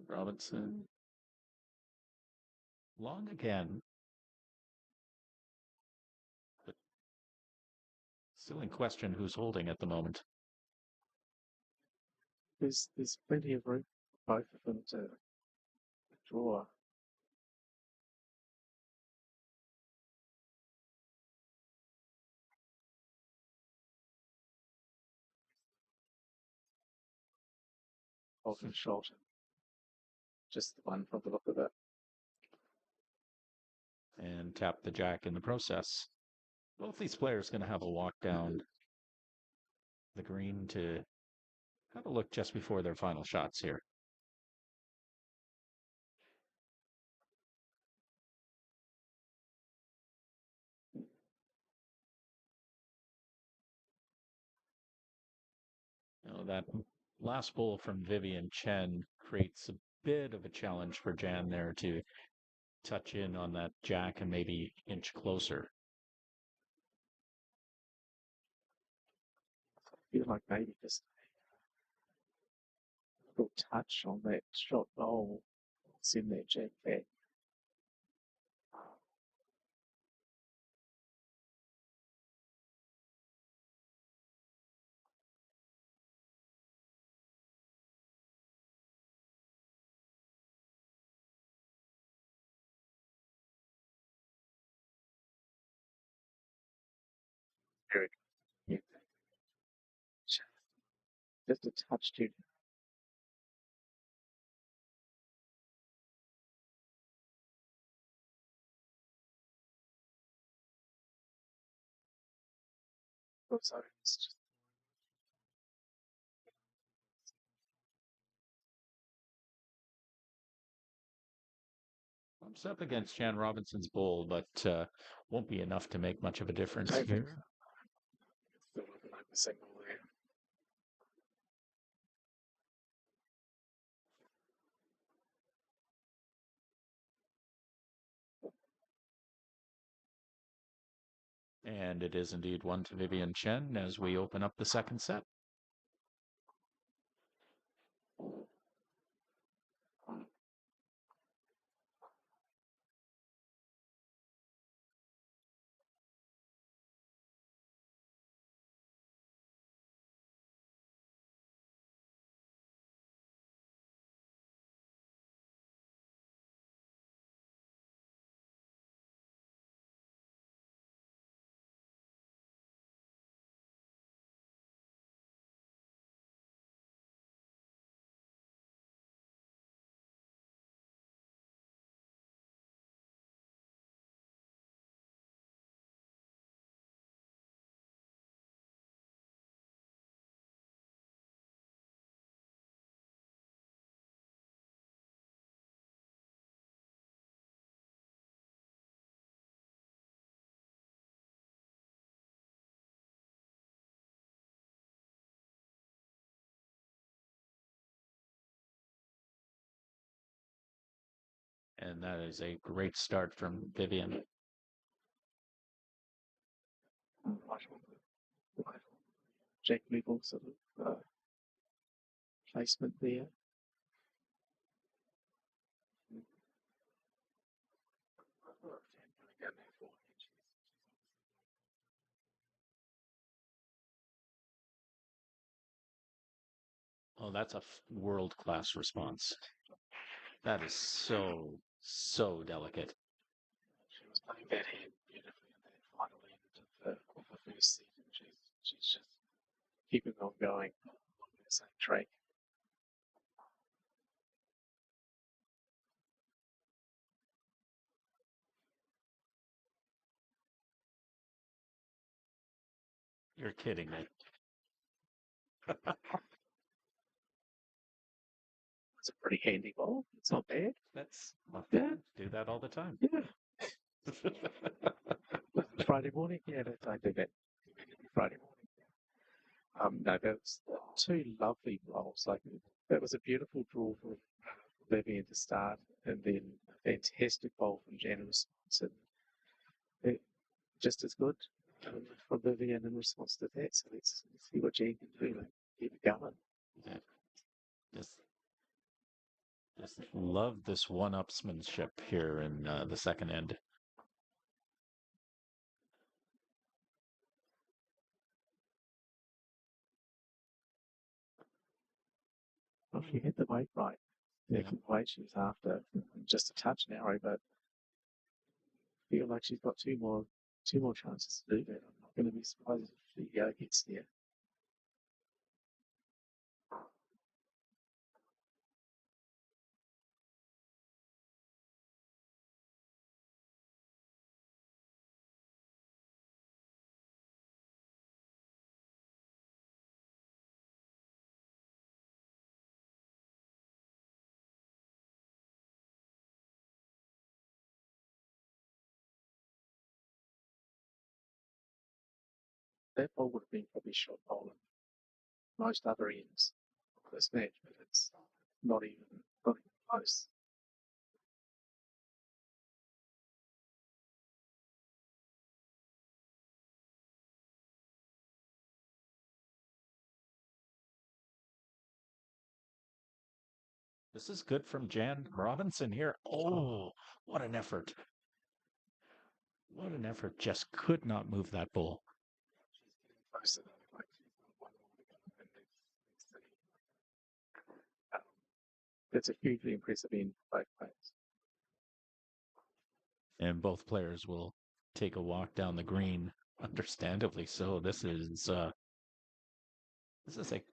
Robinson, long again, but still in question who's holding at the moment. There's plenty of room for both of them to draw. Often shot. Just the one from the look of it. And tap the jack in the process. Both these players going to have a walk down the green to have a look just before their final shots here. That last bowl from Vivian Chen creates a bit of a challenge for Jan there to touch in on that jack and maybe inch closer. I feel like maybe just a little touch on that shot bowl. Send that jack back. Very good. Just a touch too. Oh, sorry. It's just Bumps up against Jan Robinson's bowl, but won't be enough to make much of a difference okay. here. Still looking like the signal there. And it is indeed one to Vivian Chen as we open up the second set. And that is a great start from Vivian. Jack level sort of placement there. Oh, that's a world-class response. That is so, so delicate. She was playing that hand beautifully in that final end of the first set. She's just keeping on going along that same track. You're kidding me. It's a pretty handy ball. It's not bad. That's not Yeah. bad. Do that all the time. Yeah. Friday morning, yeah, I do that every Friday morning. No, that's two lovely bowls. Like that was a beautiful draw for Vivian to start, and then a fantastic bowl from Jan in response, and it, just as good from Vivian in response to that. So let's see what Jan can do. Like, keep it going. Yeah. Just love this one-upsmanship here in the second end. Well, she hit the weight right. The weight she was after, just a touch narrow, but feel like she's got two more chances to do that. I'm not going to be surprised if she gets there. That ball would have been probably shot bowling most other ends of this match, but it's not even close. This is good from Jan Robinson here. Oh, what an effort. What an effort. Just could not move that ball. She's getting closer though, like she's got one more to go, and let's see. That's a hugely impressive end for both players. And both players will take a walk down the green, understandably so. This is a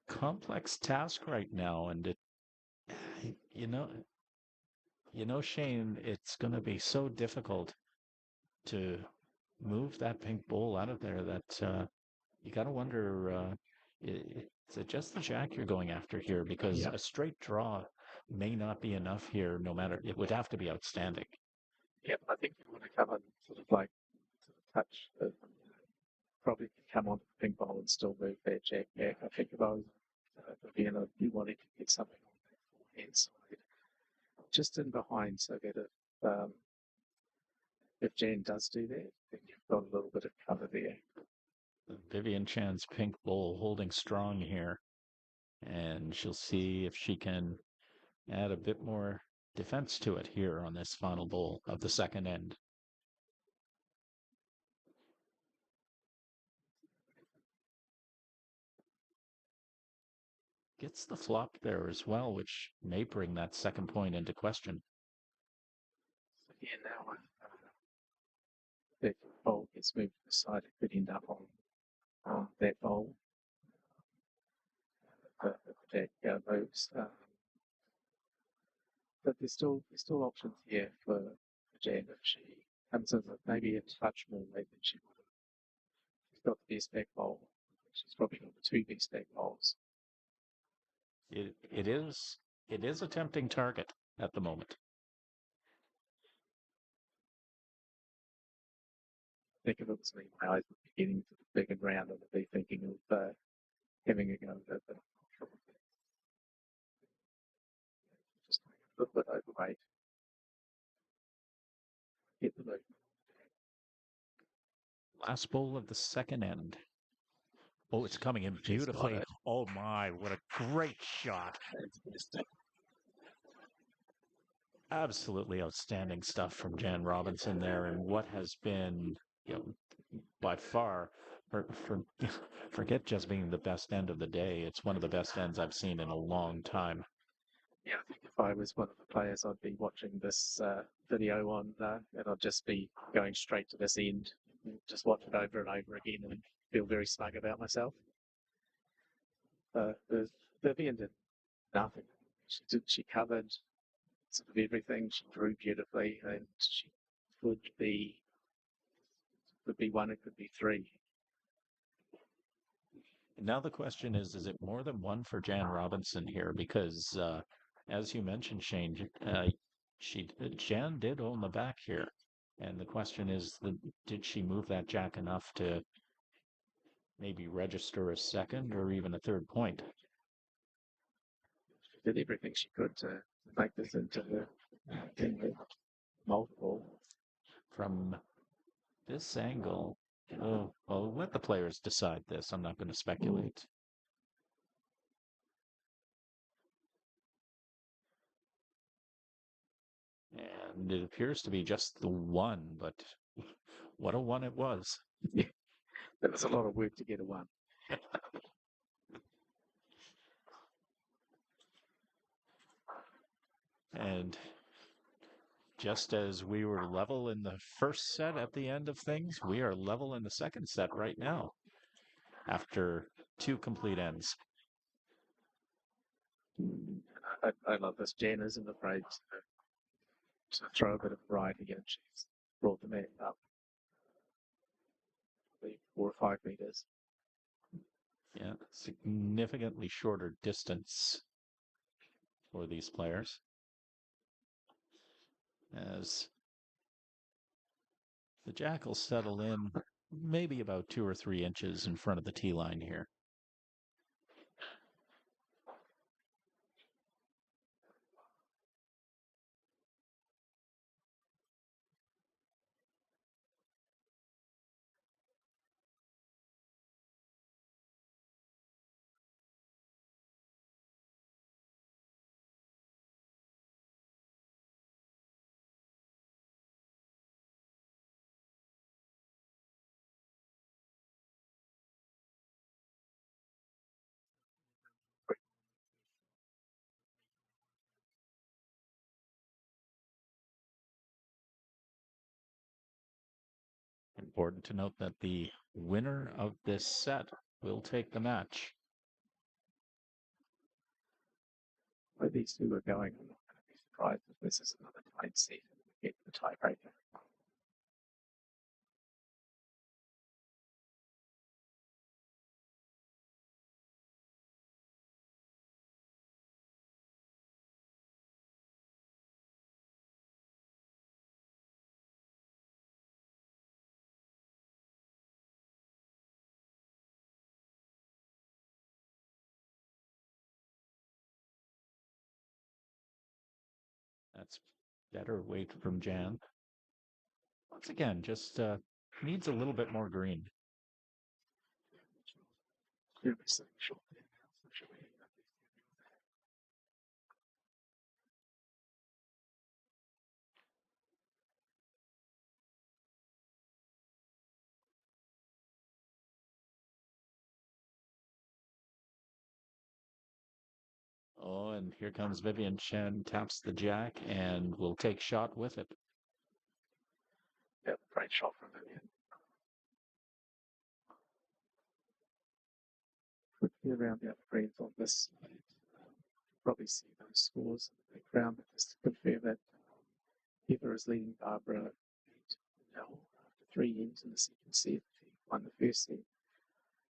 complex task right now, and it you know Shane, it's going to be so difficult to move that pink bowl out of there that you got to wonder, is it just the jack you're going after here? Because a straight draw may not be enough here, no matter, it would have to be outstanding. Yep, I think you want to come and sort of like touch, probably come onto the ping pong and still move that jack back. I think if I was Vienna, you wanted to get something on that forehand side, just in behind, so that if Jan does do that, then you've got a little bit of cover there. Vivian Chan's pink bowl holding strong here, and she'll see if she can add a bit more defense to it here on this final bowl of the second end. Gets the flop there as well, which may bring that second point into question. So yeah, now that bowl gets moved to the side, it could end up on that bowl. If that moves. But there's still options here for Jan if she comes in with maybe a touch more weight than she would have. She's got the best back bowl. She's probably got the two best back bowls. It is a tempting target at the moment. I think if it was me, my eyes would be getting to the bigger ground and would be thinking of having a go at it, but I'm not sure if that's just a little bit overweight. Last bowl of the second end. Oh, it's coming in He's got beautifully. it. Oh my, what a great shot. Absolutely outstanding stuff from Jan Robinson there, and what has been, you know, by far, for forget just being the best end of the day. It's one of the best ends I've seen in a long time. Yeah, I think if I was one of the players, I'd be watching this video on, and I'd just be going straight to this end, and just watch it over and over again, and feel very smug about myself. Vivian did nothing. She covered sort of everything. She drew beautifully, and she could be one, it could be three. Now the question is it more than one for Jan Robinson here? Because as you mentioned, Shane, Jan did own the back here, and the question is, did she move that jack enough to maybe register a second or even a third point? She did everything she could to make this into multiple. From this angle, oh, well, let the players decide this. I'm not going to speculate. And it appears to be just the one, but what a one it was. There was a lot of work to get a one. And just as we were level in the first set at the end of things, we are level in the second set right now after two complete ends. I love this. Jan isn't afraid to throw a bit of variety in. She's brought the man up 4 or 5 meters. Yeah, significantly shorter distance for these players. As the jack will settle in maybe about 2 or 3 inches in front of the tee line here. Important to note that the winner of this set will take the match. Where these two are going, I'm not going to be surprised if this is another tight set and we get the tiebreaker. That's better weight from Jan. Once again, just needs a little bit more green. Oh, and here comes Vivian Chen, taps the jack, and will take shot with it. Yeah, great shot from Vivian. Quickly around the other greens on this side. Probably see those scores in the background, but just to confirm that Heather is leading Barbara 8-0 after 3 ends in the second set. He won the first set,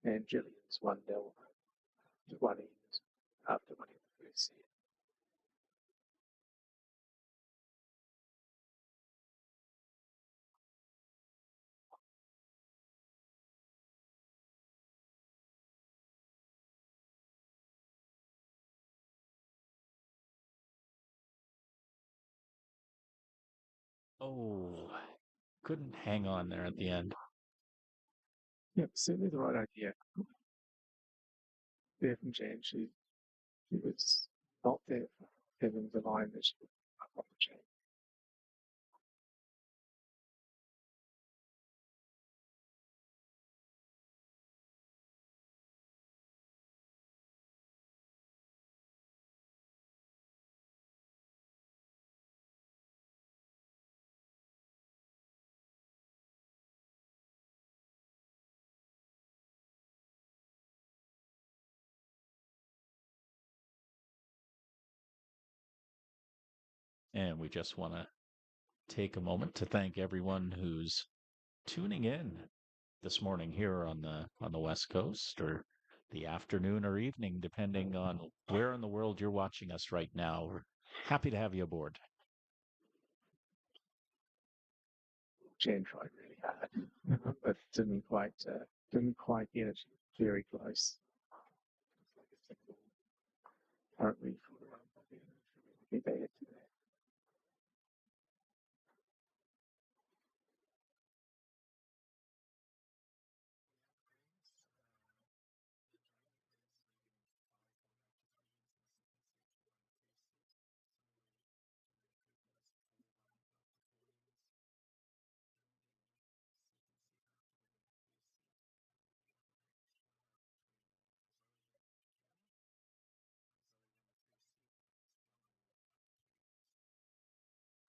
and Gillian's 1-0 after 1 end after winning the first set. Oh, couldn't hang on there at the end. Yeah, certainly the right idea. There from Jan, she was not there for having the line that she was up on the chain. And we just want to take a moment to thank everyone who's tuning in this morning here on the West Coast, or the afternoon or evening, depending on where in the world you're watching us right now. We're happy to have you aboard. Jan tried really hard, but didn't quite get it. Very close. Apparently, be bad today.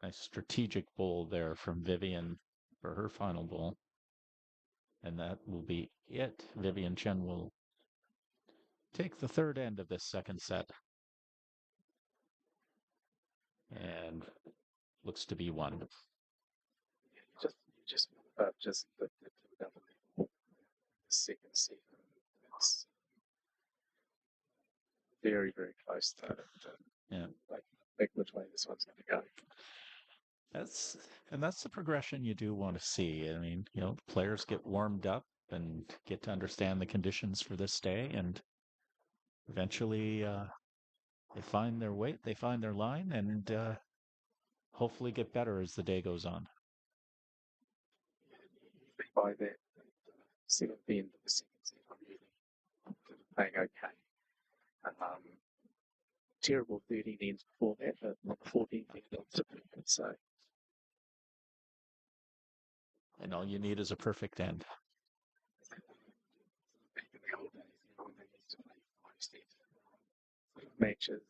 Nice strategic bowl there from Vivian for her final bowl. And that will be it. Vivian Chen will take the third end of this second set. And looks to be one. Just the another level. The second set. It's very, very close to Yeah. like which way this one's going to go. That's the progression you do want to see. I mean, players get warmed up and get to understand the conditions for this day, and eventually they find their weight, they find their line, and hopefully get better as the day goes on. By that set at the end of the second set, I'm really playing okay. Terrible 13 ends before that, but not the 14th end. So. And all you need is a perfect end. Back in the old days, when they used to play 5 set matches.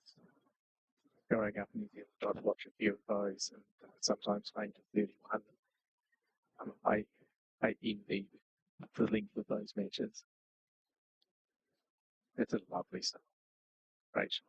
Growing up in New Zealand, I'd watch a few of those, and sometimes playing to 31. I envy the length of those matches. It's a lovely stuff. Great shot.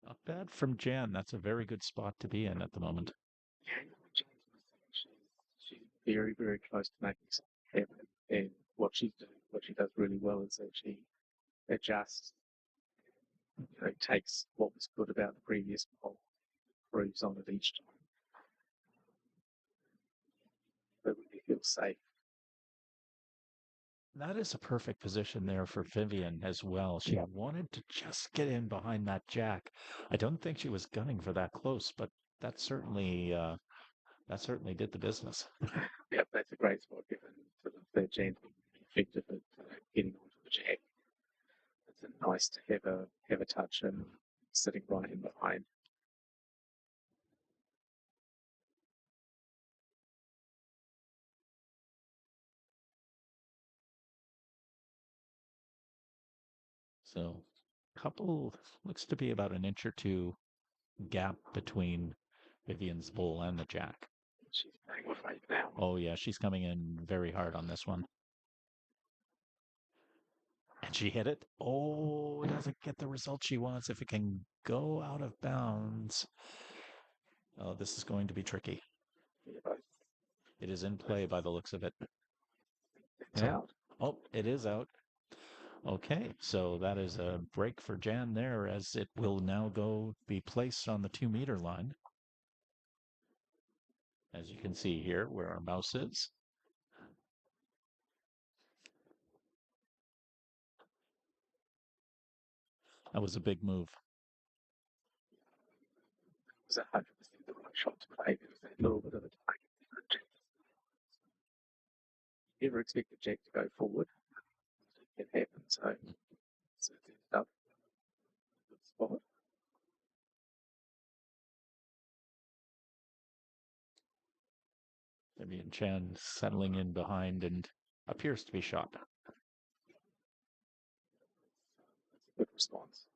Not bad from Jan. That's a very good spot to be in at the moment. She's very, very close to making something happen. And what she does really well is that she adjusts, takes what was good about the previous bowl, improves on it each time. But really feels safe. That is a perfect position there for Vivian as well. She wanted to just get in behind that jack. I don't think she was gunning for that close, but that certainly did the business. Yep, that's a great spot given sort of that Jan's been effective at getting onto the jack. It's nice to have a touch and sitting right in behind. So, couple looks to be about an inch or two gap between Vivian's bowl and the jack. She's playing with right now. Oh yeah, she's coming in very hard on this one. And she hit it. Oh, it doesn't get the result she wants if it can go out of bounds. Oh, this is going to be tricky. It is in play by the looks of it. It's out. Oh, it is out. Okay, so that is a break for Jan there, as it will now be placed on the 2-meter line. as you can see here where our mouse is. That was a big move. It was 100% the right shot to play. There was a little bit of a target. Never expected Jack to go forward. It happened, so it's ended up in a good spot. Vivian Chan settling in behind and appears to be shot. That's a good response.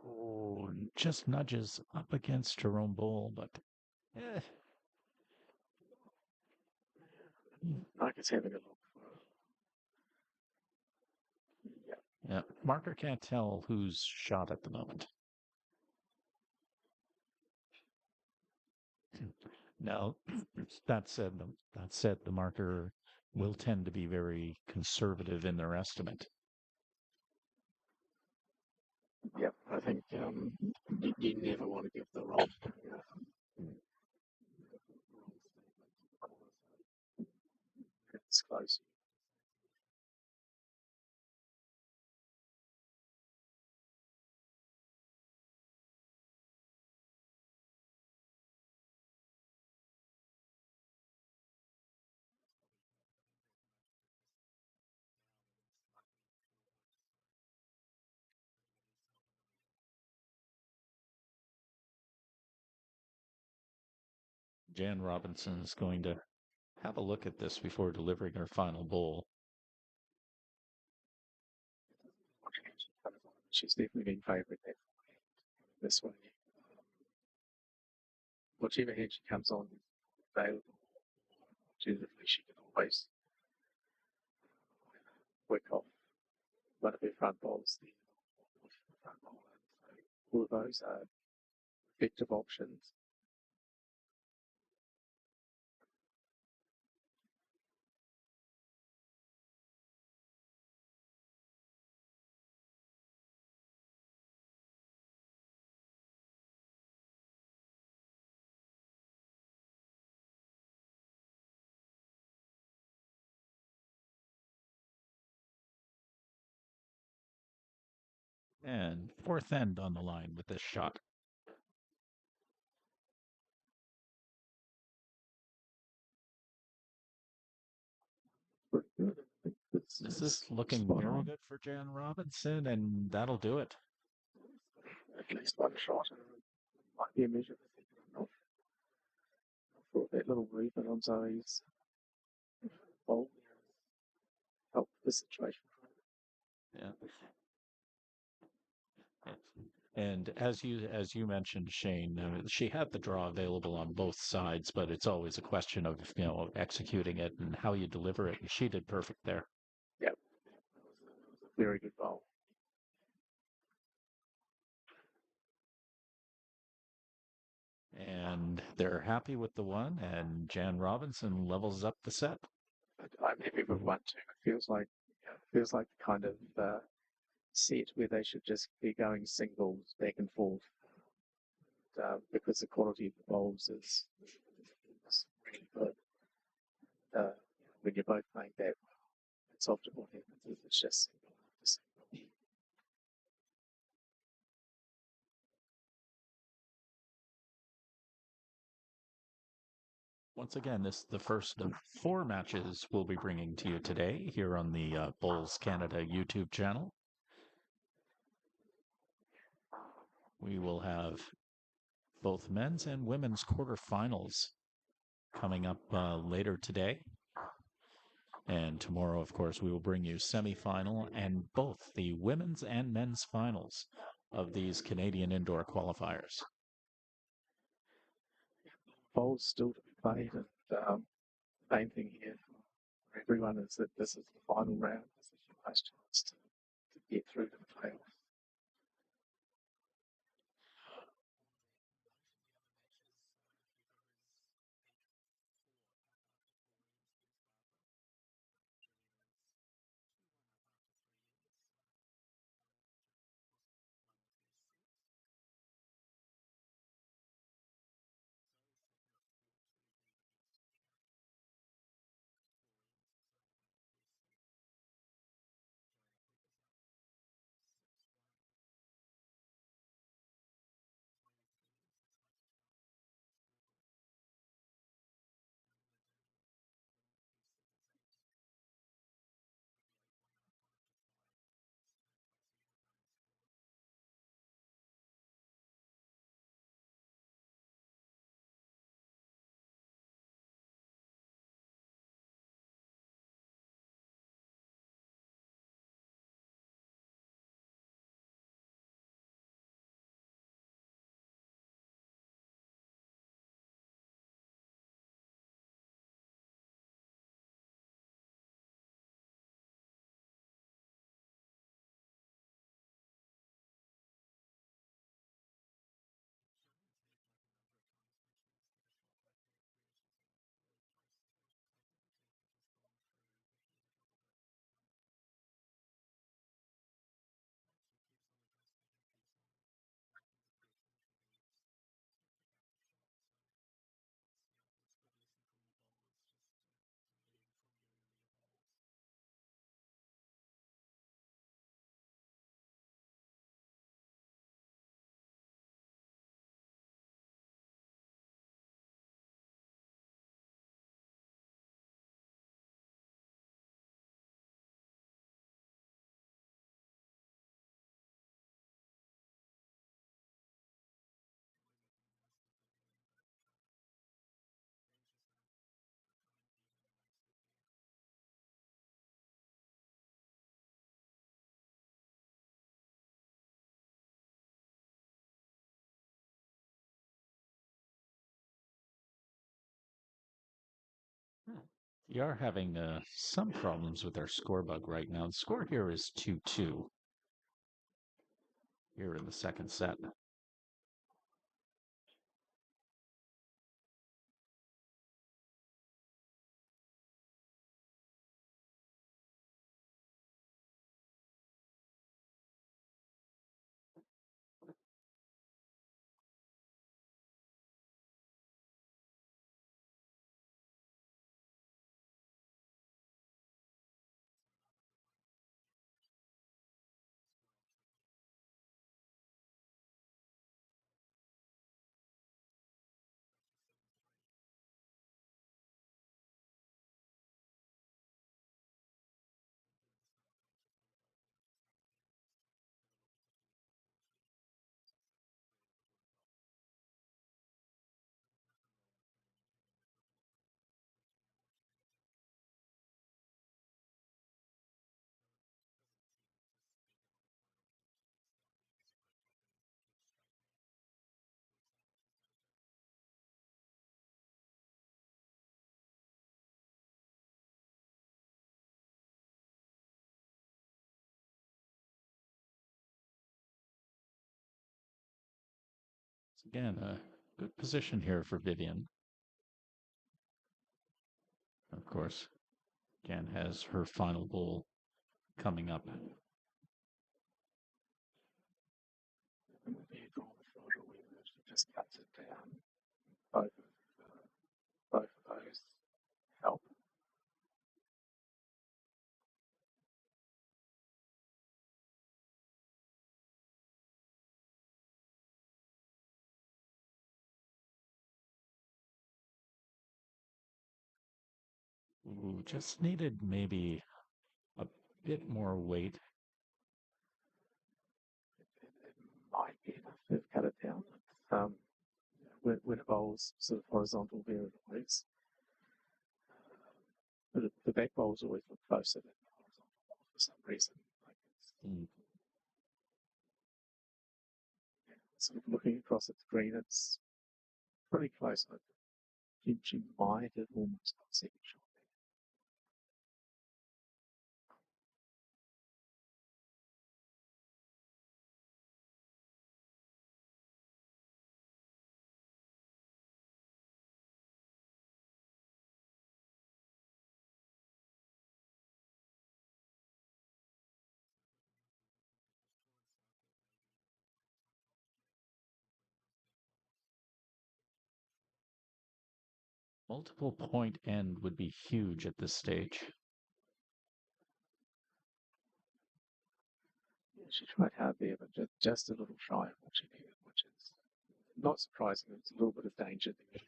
Oh, just nudges up against her own bowl, but eh. Marcus having a look. Yeah, marker can't tell who's shot at the moment. Now, that said, the marker will tend to be very conservative in their estimate. Yep, I think you never want to give the wrong it's close. Jan Robinson is going to have a look at this before delivering her final bowl. She's definitely been favourite there. This way. Whichever hand she comes on available, alternatively she can always work off one of her front bowls. All of those are effective options. And fourth end on the line with this shot. This is looking very good for Jan Robinson, and that'll do it. At least one shot, and might be a measure of the second enough for that little movement on Zoe's bowl help the situation. Yeah. And as you mentioned, Shane, she had the draw available on both sides, but it's always a question of executing it and how you deliver it. And she did perfect there. Yep, very good bowl. And they're happy with the one, and Jan Robinson levels up the set. I'm happy with 1-2. Feels like the kind of set where they should just be going singles back and forth because the quality of the bowls is really good. When you're both playing that well, it's often what happens is it's just single after single. Once again, this is the first of 4 matches we'll be bringing to you today here on the Bowls Canada YouTube channel. We will have both men's and women's quarterfinals coming up later today. And tomorrow, of course, we will bring you semifinal and both the women's and men's finals of these Canadian Indoor Qualifiers. Bowls still to be played, and main thing here for everyone is that this is the final round. This is your last chance to get through to the playoffs. We are having some problems with our score bug right now. The score here is 2-2 here in the second set. So again, a good position here for Vivian. Of course, again, has her final bowl coming up. It would be a draw before a win that just cuts it down. Both of those help. Ooh, just needed maybe a bit more weight. It might be enough to cut it down. When it bowls sort of horizontal there it always. But the back bowls always look closer than the horizontal bowl for some reason. Like sort of looking across at the green, it's pretty close. She might have almost got second shot there. Multiple point end would be huge at this stage. Yeah, she tried hard there, but just a little shy of what she needed, which is not surprising. It's a little bit of danger there.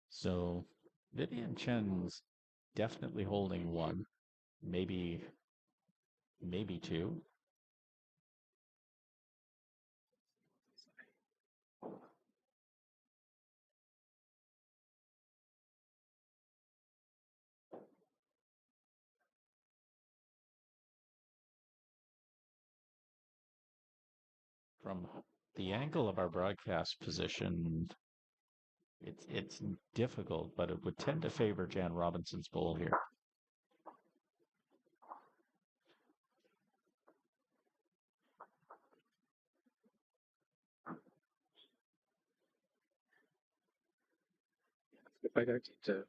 So Vivian Chen's definitely holding one, maybe two. From the angle of our broadcast position, it's difficult, but it would tend to favor Jan Robinson's bowl here. If they don't tend to,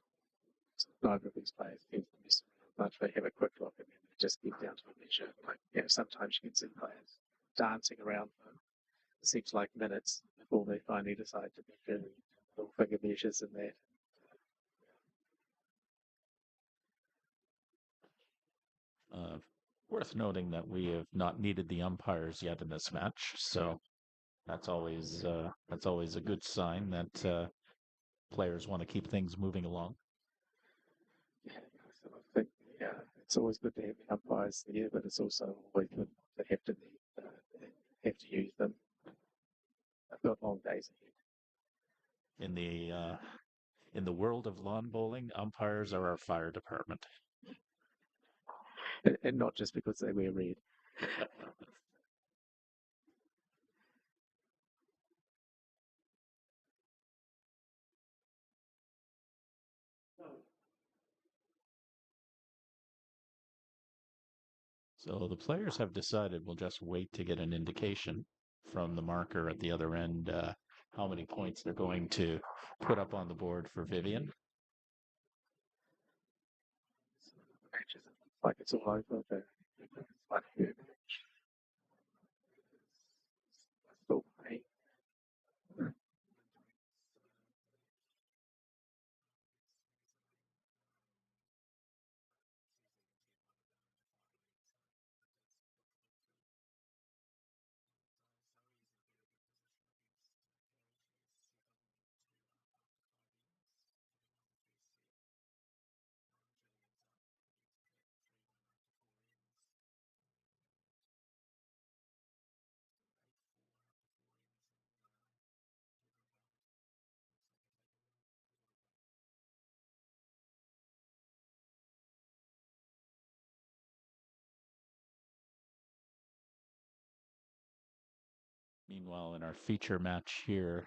neither of these players tend to miss around much. They have a quick look and then they just get down to a measure. Like, sometimes you can see players dancing around for it seems like minutes before they finally decide to measure little finger measures and that. Worth noting that we have not needed the umpires yet in this match, so that's always a good sign that players want to keep things moving along. Yeah, so I think it's always good to have the umpires there, but it's also always good to have to use them. I've got long days ahead. In the world of lawn bowling, umpires are our fire department. And not just because they wear red. So the players have decided we'll just wait to get an indication from the marker at the other end how many points they're going to put up on the board for Vivian. Matches like it's all over. But it's like her match. Still playing. Meanwhile, in our feature match here,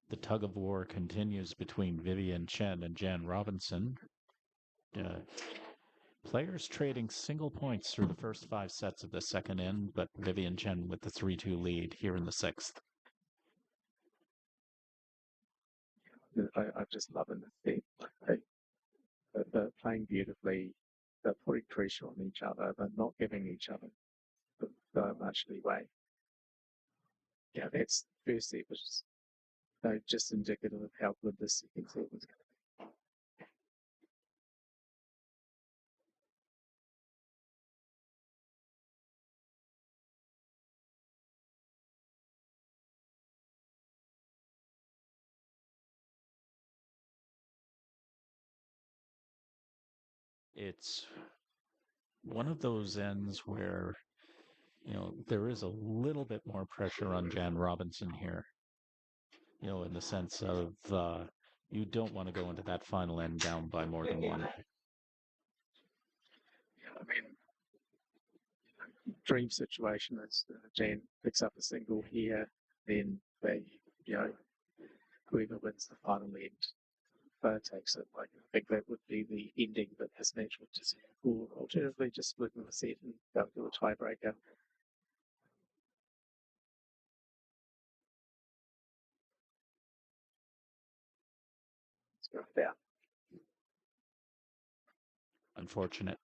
the tug of war continues between Vivian Chen and Jan Robinson. Players trading single points through the first 5 sets of the second end, but Vivian Chen with the 3-2 lead here in the sixth. I'm just loving the thing. Like they're playing beautifully. They're putting pressure on each other. They're not giving each other much leeway. Yeah, that's first set was just indicative of how good this second set was going to be. It's one of those ends where, there is a little bit more pressure on Jan Robinson here, in the sense of you don't want to go into that final end down by more than one. Yeah, I mean, dream situation is Jan picks up a single here, then whoever wins the final end takes it. Like I think that would be the ending that this match would deserve. Or alternatively, just splitting the set and go to a tiebreaker. Let's go with that. Unfortunate.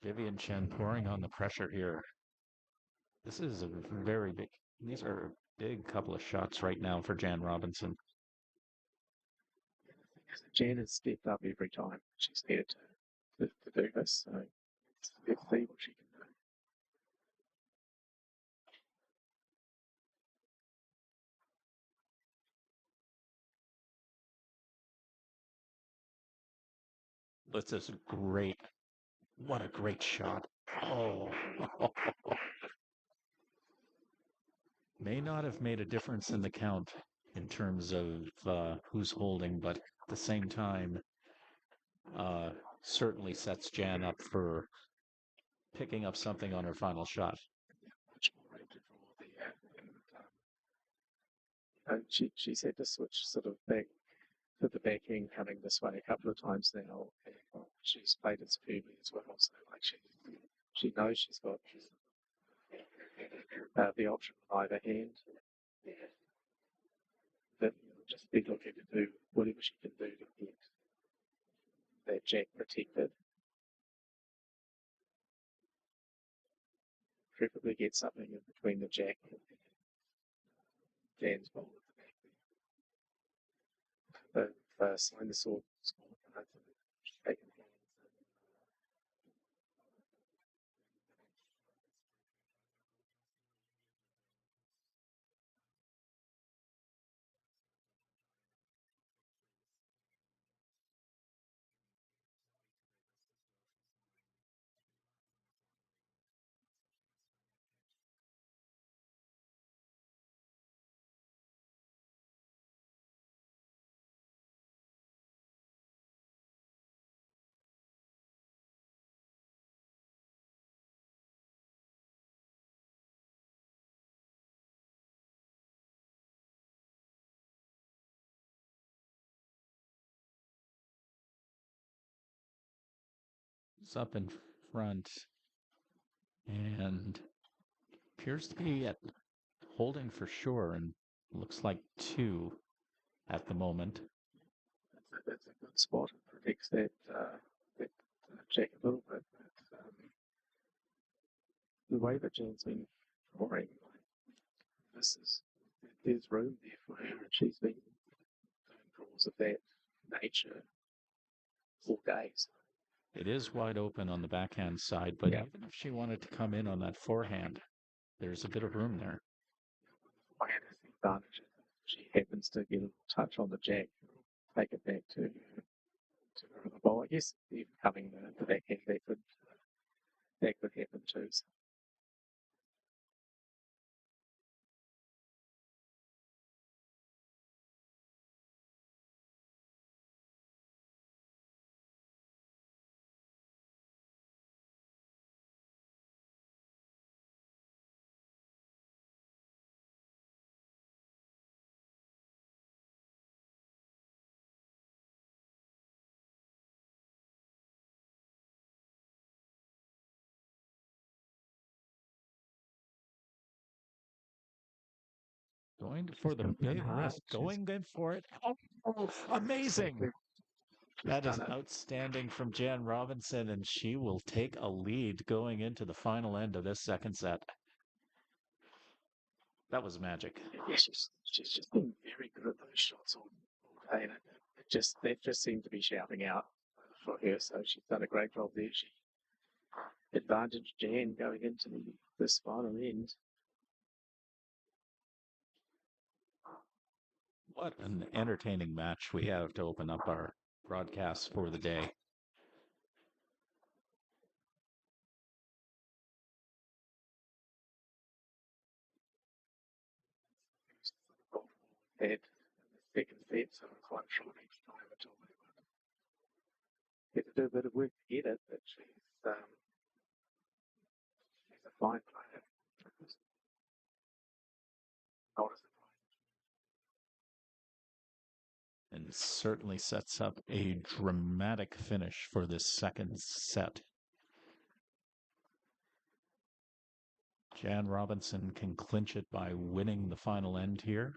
Vivian Chen pouring on the pressure here. This is a very big, these are a big couple of shots right now for Jan Robinson. Jan has stepped up every time she's needed to do this, so let's see what she can do. This is great. What a great shot. Oh, may not have made a difference in the count in terms of who's holding, but at the same time, certainly sets Jan up for picking up something on her final shot. Much more ready to draw there, and she's had to switch sort of back to the backhand coming this way a couple of times now, and she's played it superbly as well. So like she knows she's got the option on either hand. That just be looking to do whatever she can do to get that jack protected. Preferably get something in between the jack and Jan's bowl at the back. But sign the sword, taken It's up in front and appears to be at holding for sure, and looks like 2 at the moment. That's a good spot. It protects that jack a little bit. But, the way that Jan's been drawing, there's room there for her, and she's been doing draws of that nature all day. So It is wide open on the backhand side, but yeah, even if she wanted to come in on that forehand, there's a bit of room there. forehand has the advantage. She happens to get a little touch on the jack, take it back to her other bowl. I guess even coming the backhand, that could happen too. So Going for the big risk, going in for it. Oh, amazing! That is outstanding from Jan Robinson, and she will take a lead going into the final end of this second set. That was magic. yeah, she's just been very good at those shots all day, and they just seem to be shouting out for her. So she's done a great job there. She advantaged Jan going into this final end. What an entertaining match we have to open up our broadcast for the day. Had in the second set, so it's quite short each time until they had to do a bit of work to get it, but she's a fine player. Not as And certainly sets up a dramatic finish for this second set. Jan Robinson can clinch it by winning the final end here.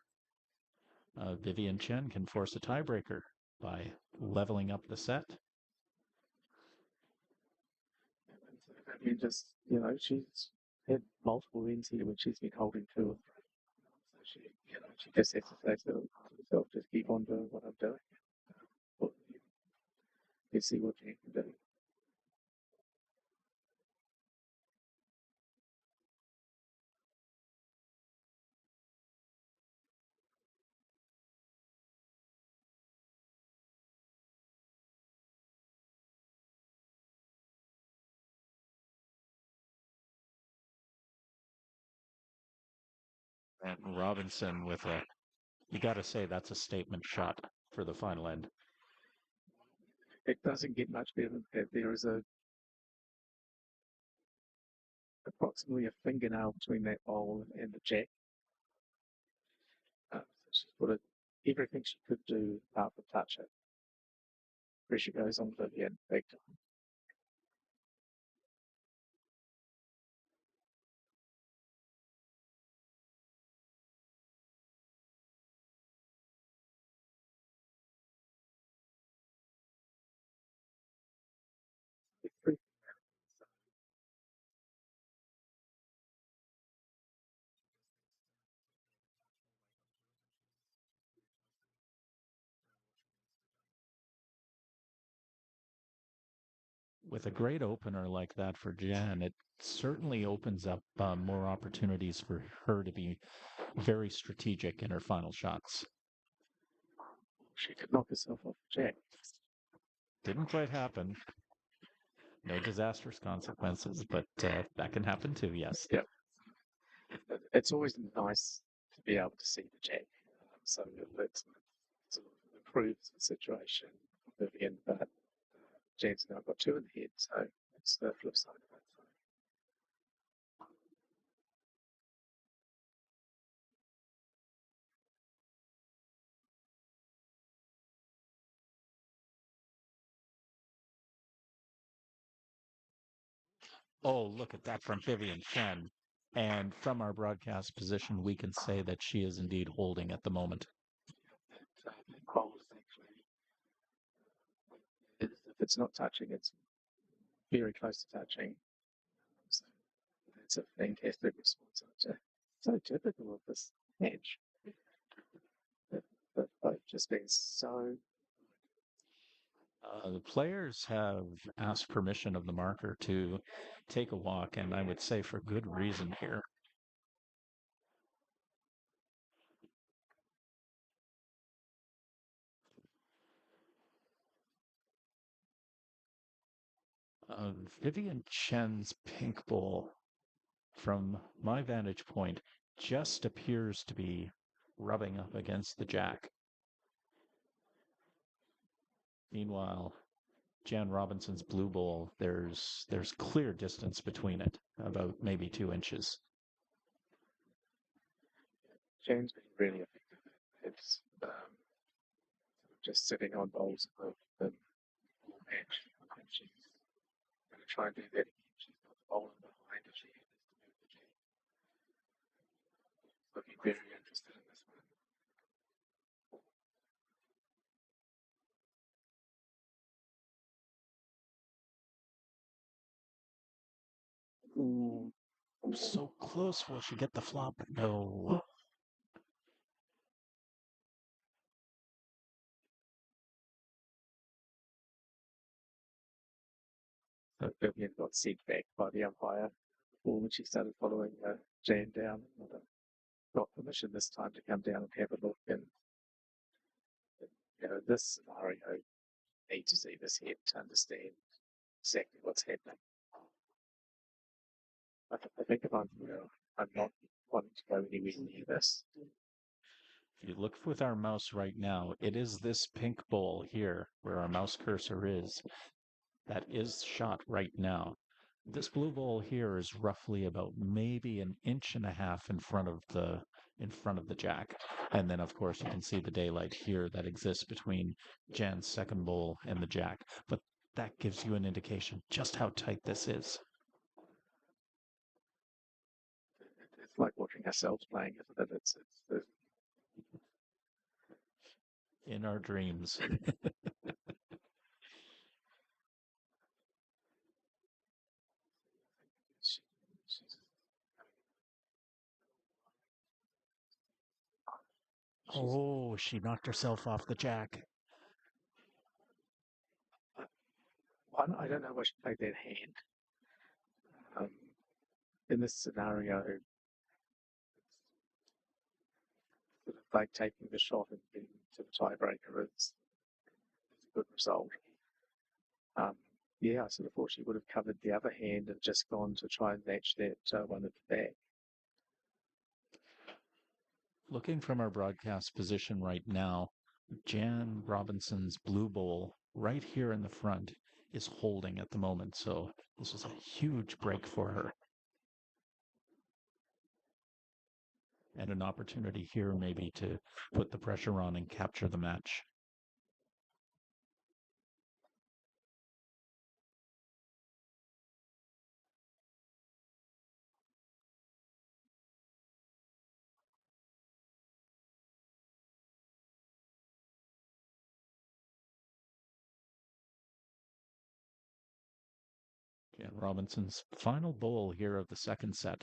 Vivian Chen can force a tiebreaker by leveling up the set. You just, she's had multiple ends here when she's been holding two or three. So she just has to say to herself, just keep on doing what I'm doing. Well, let's see what you can do. And Robinson with you got to say that's a statement shot for the final end. It doesn't get much better than that. There is approximately a fingernail between that bowl and the jack. So she's put everything she could do apart from touch it. Pressure goes on Vivian, big time. With a great opener like that for Jan, it certainly opens up more opportunities for her to be very strategic in her final shots. She could knock herself off the jack. Didn't quite happen. No disastrous consequences, but that can happen too, yes. Yeah. It's always nice to be able to see the jack. So it sort of improves the situation for Vivian, but Jan's now got two in the head, so it's the flip side of it. Oh, look at that from Vivian Chen. And from our broadcast position, we can say that she is indeed holding at the moment. That bowl is actually, if it's not touching, it's very close to touching. So that's a fantastic response. So typical of this match. But both just been so. The players have asked permission of the marker to take a walk, and I would say for good reason here. Vivian Chen's pink bowl, from my vantage point, just appears to be rubbing up against the jack. Meanwhile, Jan Robinson's blue bowl, there's clear distance between it, about maybe 2 inches. Jan's been really effective. It's just sitting on bowls of the whole match. And she's going to try and do that again. She's got the bowl in behind if she happens to move the jack. Looking very interested in this one. Ooh, so close. Will she get the flop? No. So Vivian got sent back by the umpire before when she started following Jan down. Got permission this time to come down and have a look. And this scenario, you need to see this head to understand exactly what's happening. I think if I'm not wanting to go anywhere near this. If you look with our mouse right now, it is this pink bowl here where our mouse cursor is that is shot right now. This blue bowl here is roughly about maybe 1.5 inches in front of the jack. And then of course you can see the daylight here that exists between Jan's second bowl and the jack. But that gives you an indication just how tight this is. It's like watching ourselves playing, isn't it? It's in our dreams. Oh, she knocked herself off the jack. One, I don't know why she played that hand. Um, in this scenario, sort of like taking the shot and getting to the tiebreaker is a good result. Yeah, I sort of thought she would have covered the other hand and just gone to try and match that one at the back. Looking from our broadcast position right now, Jan Robinson's blue bowl right here in the front is holding at the moment. So this is a huge break for her. And an opportunity here maybe to put the pressure on and capture the match. Jan Robinson's final bowl here of the second set.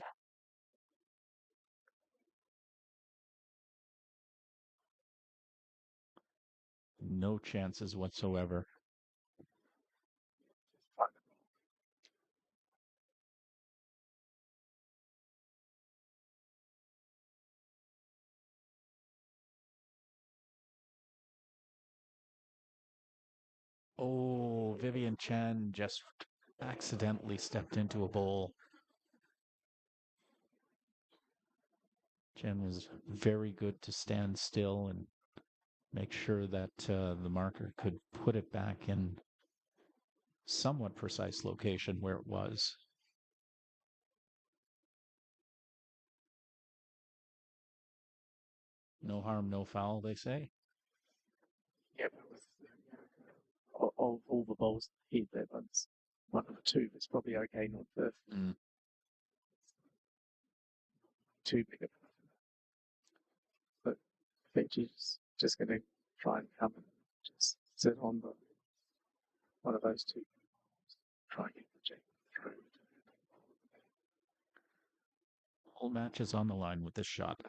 No chances whatsoever. Oh, Vivian Chen just accidentally stepped into a bowl. Chen was very good to stand still and make sure that the marker could put it back in somewhat precise location where it was. No harm, no foul, they say. Yeah, but with all the balls in the head, that one's one of the two. It's probably okay, not the too big of a. But I think she's just going to try and come and just sit on the one of those two. Try and get the jack through. Whole match is on the line with this shot.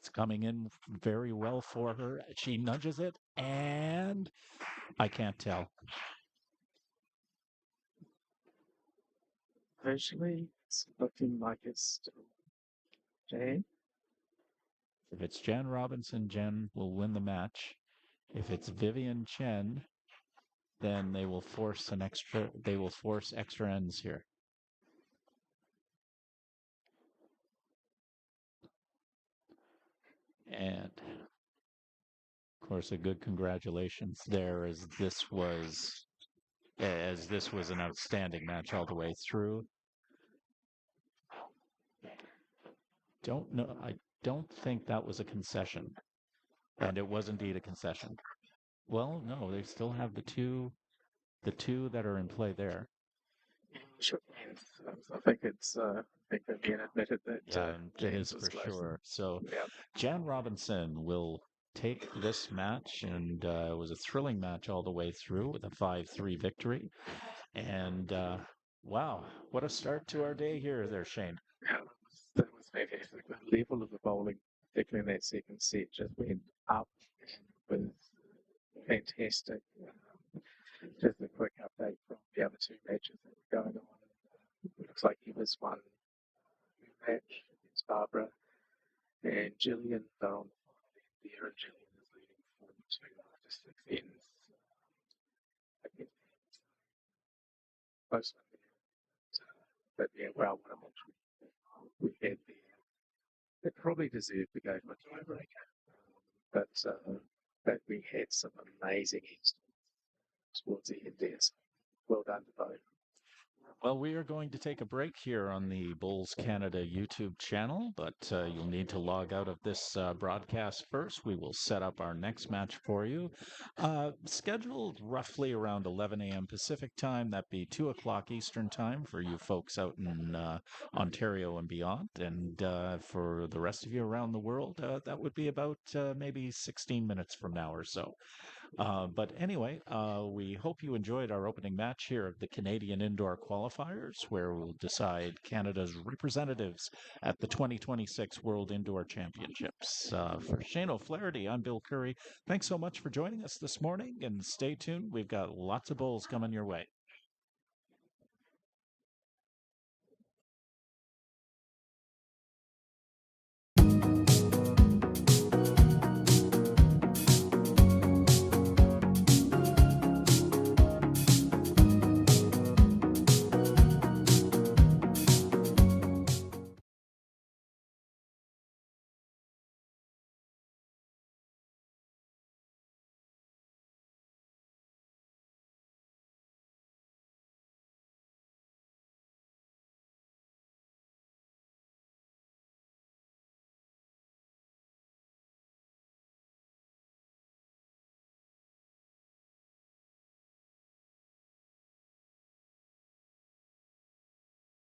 It's coming in very well for her. She nudges it, and I can't tell. Visually, it's looking like it's still Jan. If it's Jan Robinson, Jen will win the match. If it's Vivian Chen, then they will force extra ends here. And of course, a good congratulations there as this was an outstanding match all the way through. Don't know. I don't think that was a concession, and it was indeed a concession. Well, no, they still have the two that are in play there. Shook hands. I think I think Vivian admitted that. Yeah, it is was for close. sure. So Yeah. Jan Robinson will take this match, and it was a thrilling match all the way through with a 5-3 victory. And wow, what a start to our day here there, Shane. That was fantastic. The level of the bowling, particularly in that second set, just went up. Was fantastic. Just a quick update from the other two matches that were going on. It looks like he was one match against Barbara and Gillian. They're on the final end there, and Gillian is leading 4-2 after 6 ends. Against close one there. But yeah, well, what a match we had there. It probably deserved to go to a tiebreaker, but we had some amazing ends towards the end there. So well done to both. Well, we are going to take a break here on the Bulls Canada YouTube channel, but you'll need to log out of this broadcast first. We will set up our next match for you. Scheduled roughly around 11 a.m. Pacific time. That'd be 2 o'clock Eastern time for you folks out in Ontario and beyond. And for the rest of you around the world, that would be about maybe 16 minutes from now or so. But anyway, we hope you enjoyed our opening match here of the Canadian Indoor Qualifiers, where we'll decide Canada's representatives at the 2026 World Indoor Championships. For Shane O'Flaherty, I'm Bill Curry. Thanks so much for joining us this morning, and stay tuned. We've got lots of bowls coming your way.